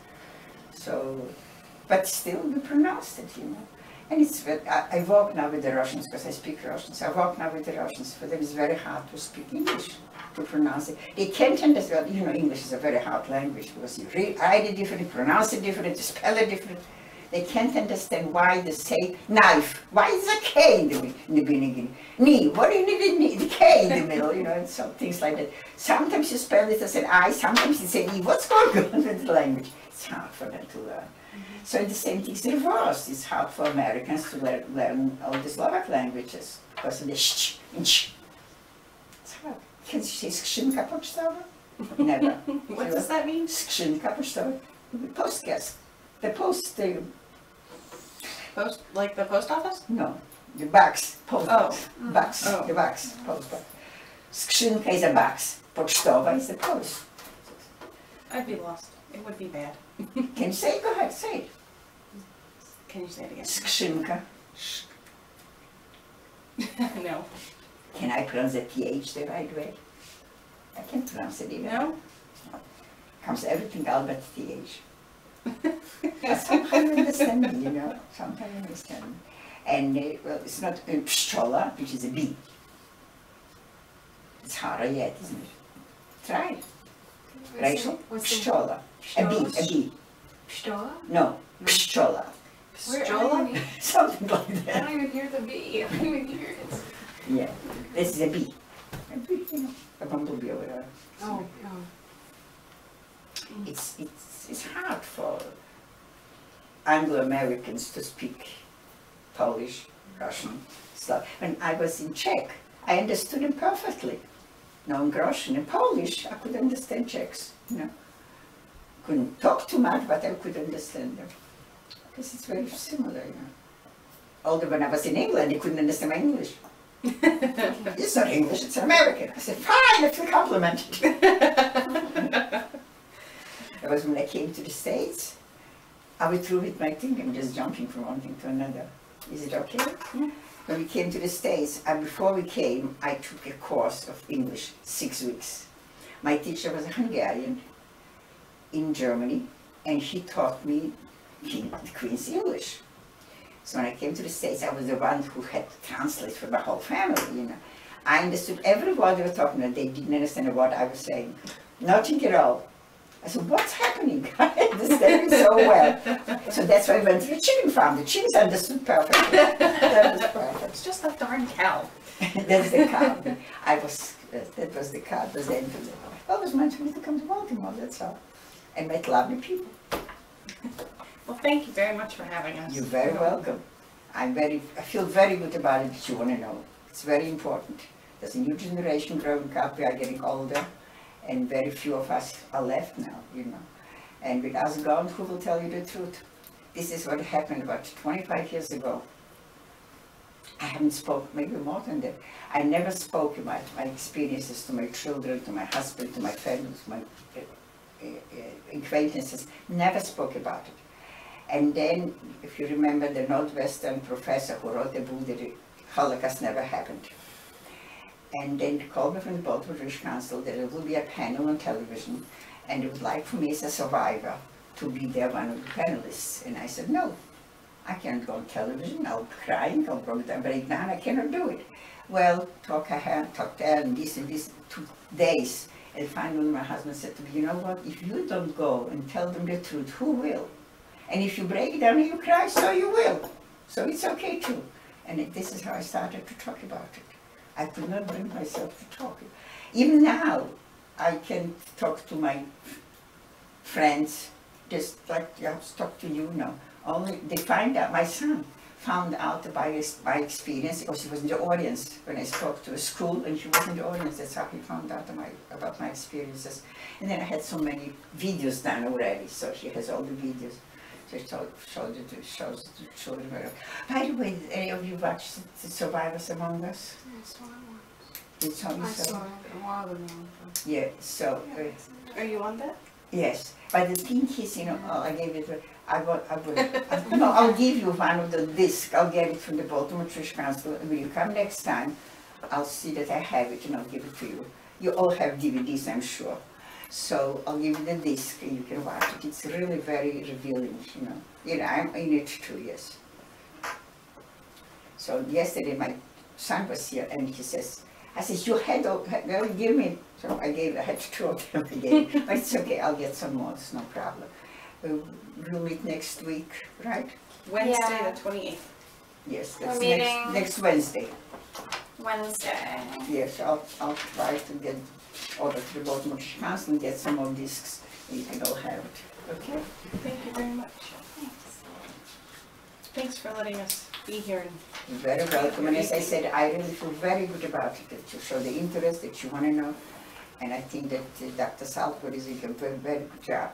So, but still, we pronounced it, you know. And it's. I work now with the Russians because I speak Russian. So I work now with the Russians. For them, it's very hard to speak English, to pronounce it. They can't understand. You know, English is a very hard language because you write it differently, pronounce it differently, you spell it differently. They can't understand why they say knife. Why is a K in the beginning? Knee. What do you need the K in the middle? You know, and some things like that. Sometimes you spell it as an I. Sometimes you say E. What's going on with the language? It's hard for them to learn. So the same thing is reversed. It's hard for Americans to learn all the Slovak languages because of the sh and sh. It's hard. Can you say skrzynka pocztowa? Never. What does that mean? Skrzynka pocztowa. Postcast. The post. Post, like the post office? No, the box. Post box. Oh. Box. Oh. The box. Post box. Skrzynka is a box. Pocztowa is the post. I'd be lost. It would be bad. Can you say it? Go ahead, say it. Can you say it again? Skrzynka. No. Can I pronounce the TH the right way? I can't pronounce it either. No? Comes everything out but TH. But sometimes you understand me, you know. Sometimes you understand me. And, well, it's not pszczola, which is a bee. It's harder yet, isn't it? Try it. Rachel? Pszczola. A bee. Pszczola? No, pszczola. Where- I Pszczola? don't even- Something like I that. don't even hear the bee. I don't even hear it. Yeah, this is a bee. A bee, you know, a bumblebee or whatever. Oh, no. It's hard for Anglo-Americans to speak Polish, Russian, Slav. When I was in Czech, I understood them perfectly. Knowing Russian and Polish, I could understand Czechs, you know. Couldn't talk too much, but I could understand them. Because it's very similar, you know. Although when I was in England, they couldn't understand my English. It's not English, it's American. I said, fine, I feel complimented. That was when I came to the States. I went through with my thing, I'm just jumping from one thing to another. Is it okay? Yeah. When we came to the States, and before we came, I took a course of English, 6 weeks. My teacher was a Hungarian in Germany, and she taught me the Queen's English. So when I came to the States, I was the one who had to translate for the whole family, you know. I understood every word they were talking about. They didn't understand a word I was saying. Nothing at all. I said, what's happening? I understand it so well. So that's why I went to the chicken farm. The chickens understood perfectly. That was perfect. It's just that darn cow. That's the cow. That was the cow. That was the end of it. Well, it was meant for me to come to Baltimore, that's all. And met lovely people. Well, thank you very much for having us. You're very welcome. I feel very good about it, that you want to know. It's very important. There's a new generation growing up. We are getting older. And very few of us are left now, you know. And with us gone, who will tell you the truth? This is what happened about 25 years ago. I haven't spoken, maybe more than that. I never spoke about my experiences to my children, to my husband, to my family, to my acquaintances. Never spoke about it. And then, if you remember the Northwestern professor who wrote the book that the Holocaust never happened. And then they called me from the Baltimore-area Council that there will be a panel on television, and they would like for me as a survivor to be there, one of the panelists. And I said, no, I can't go on television, I'll be crying, I'll break down, I cannot do it. Well, talk there, and this, 2 days. And finally my husband said to me, you know what, if you don't go and tell them the truth, who will? And if you break down and you cry, so you will. So it's okay too. And this is how I started to talk about it. I could not bring myself to talk. Even now, I can talk to my friends, just like I talk to you now. Only they find out, my son found out about my experience because he was in the audience when I spoke to a school, and he was in the audience. That's how he found out about my experiences. And then I had so many videos done already, so he has all the videos. So he shows it to children. By the way, did any of you watch The Survivors Among Us? I saw it once. It's how you I saw saw it. it a while ago. Yeah, so Are you on that? Yes, but the thing is, you know, I gave it. No, I'll give you one of the discs. I'll get it from the Baltimore-area Council. When you come next time, I'll see that I have it and I'll give it to you. You all have DVDs, I'm sure. So I'll give you the disc and you can watch it. It's really very revealing, you know. You know, I'm in it too, yes. So yesterday my son was here and he says, I said, you had, well, give me. So I had 2 of them again. But it's okay, I'll get some more, it's no problem. We'll meet next week, right? Wednesday, Yeah. the 28th. Yes, We're that's meeting- next Wednesday. Wednesday. Yes, I'll try to get order to the Baltimore Council and get some more discs. You can all have it. Okay? Thank you very much. Thanks. Thanks for letting us be here. You're very welcome. And as I said, I really feel very good about it, that you show the interest, that you want to know. And I think that Dr. Southwood is doing a very, very good job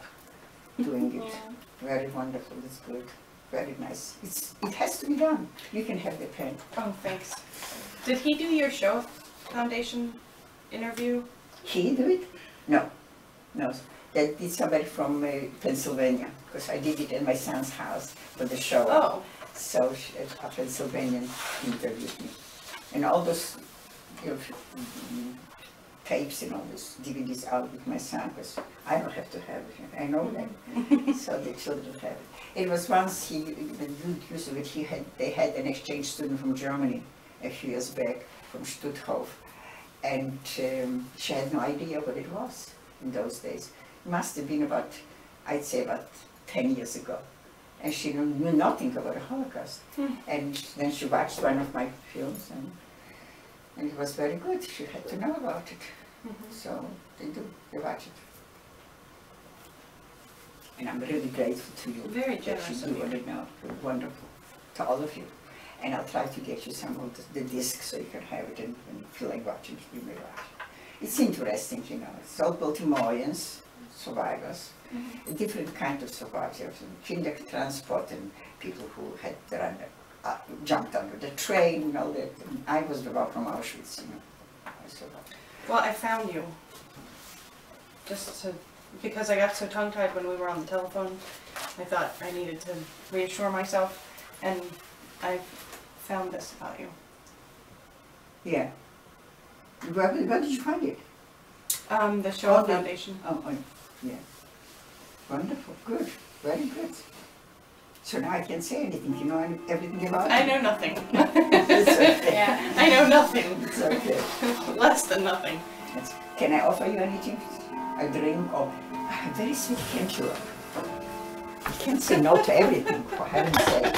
doing it. Yeah. Very wonderful, it's good, very nice. It has to be done. You can have the pen. Oh, thanks. Did he do your show foundation interview? He do it? No, no. That did somebody from Pennsylvania, because I did it in my son's house for the show. Oh, So a Pennsylvanian interviewed me. And all those, you know, tapes and all those DVDs out with my son, because I don't have to have it, I know that. So the children have it. It was once the good use of it, they had an exchange student from Germany a few years back, from Stutthof. And she had no idea what it was in those days. It must have been about, I'd say about 10 years ago. And she knew nothing about the Holocaust. And then she watched one of my films and it was very good. She had to know about it. So they watch it. And I'm really grateful to you. Very that generous you of do you. want to know. You're wonderful. To all of you. And I'll try to get you some of the discs so you can have it and when you feel like watching it, you may watch it. It's interesting, you know. It's all Baltimoreans, survivors. A different kind of survivors, kinder transport and people who had jumped under the train and all that. And I was the one from Auschwitz, you know. I survived. well, I found you. Because I got so tongue-tied when we were on the telephone, I thought I needed to reassure myself, and I found this about you. Yeah. Where did you find it? The Show Oh, the- Foundation. Oh, yeah. Wonderful, good, very good. So now I can say anything, you know everything about it? I know nothing. It's okay. Yeah. I know nothing. It's okay. Less than nothing. Can I offer you anything? A drink or I'm very sweet, can't you? You can't say no to everything, for heaven's sake.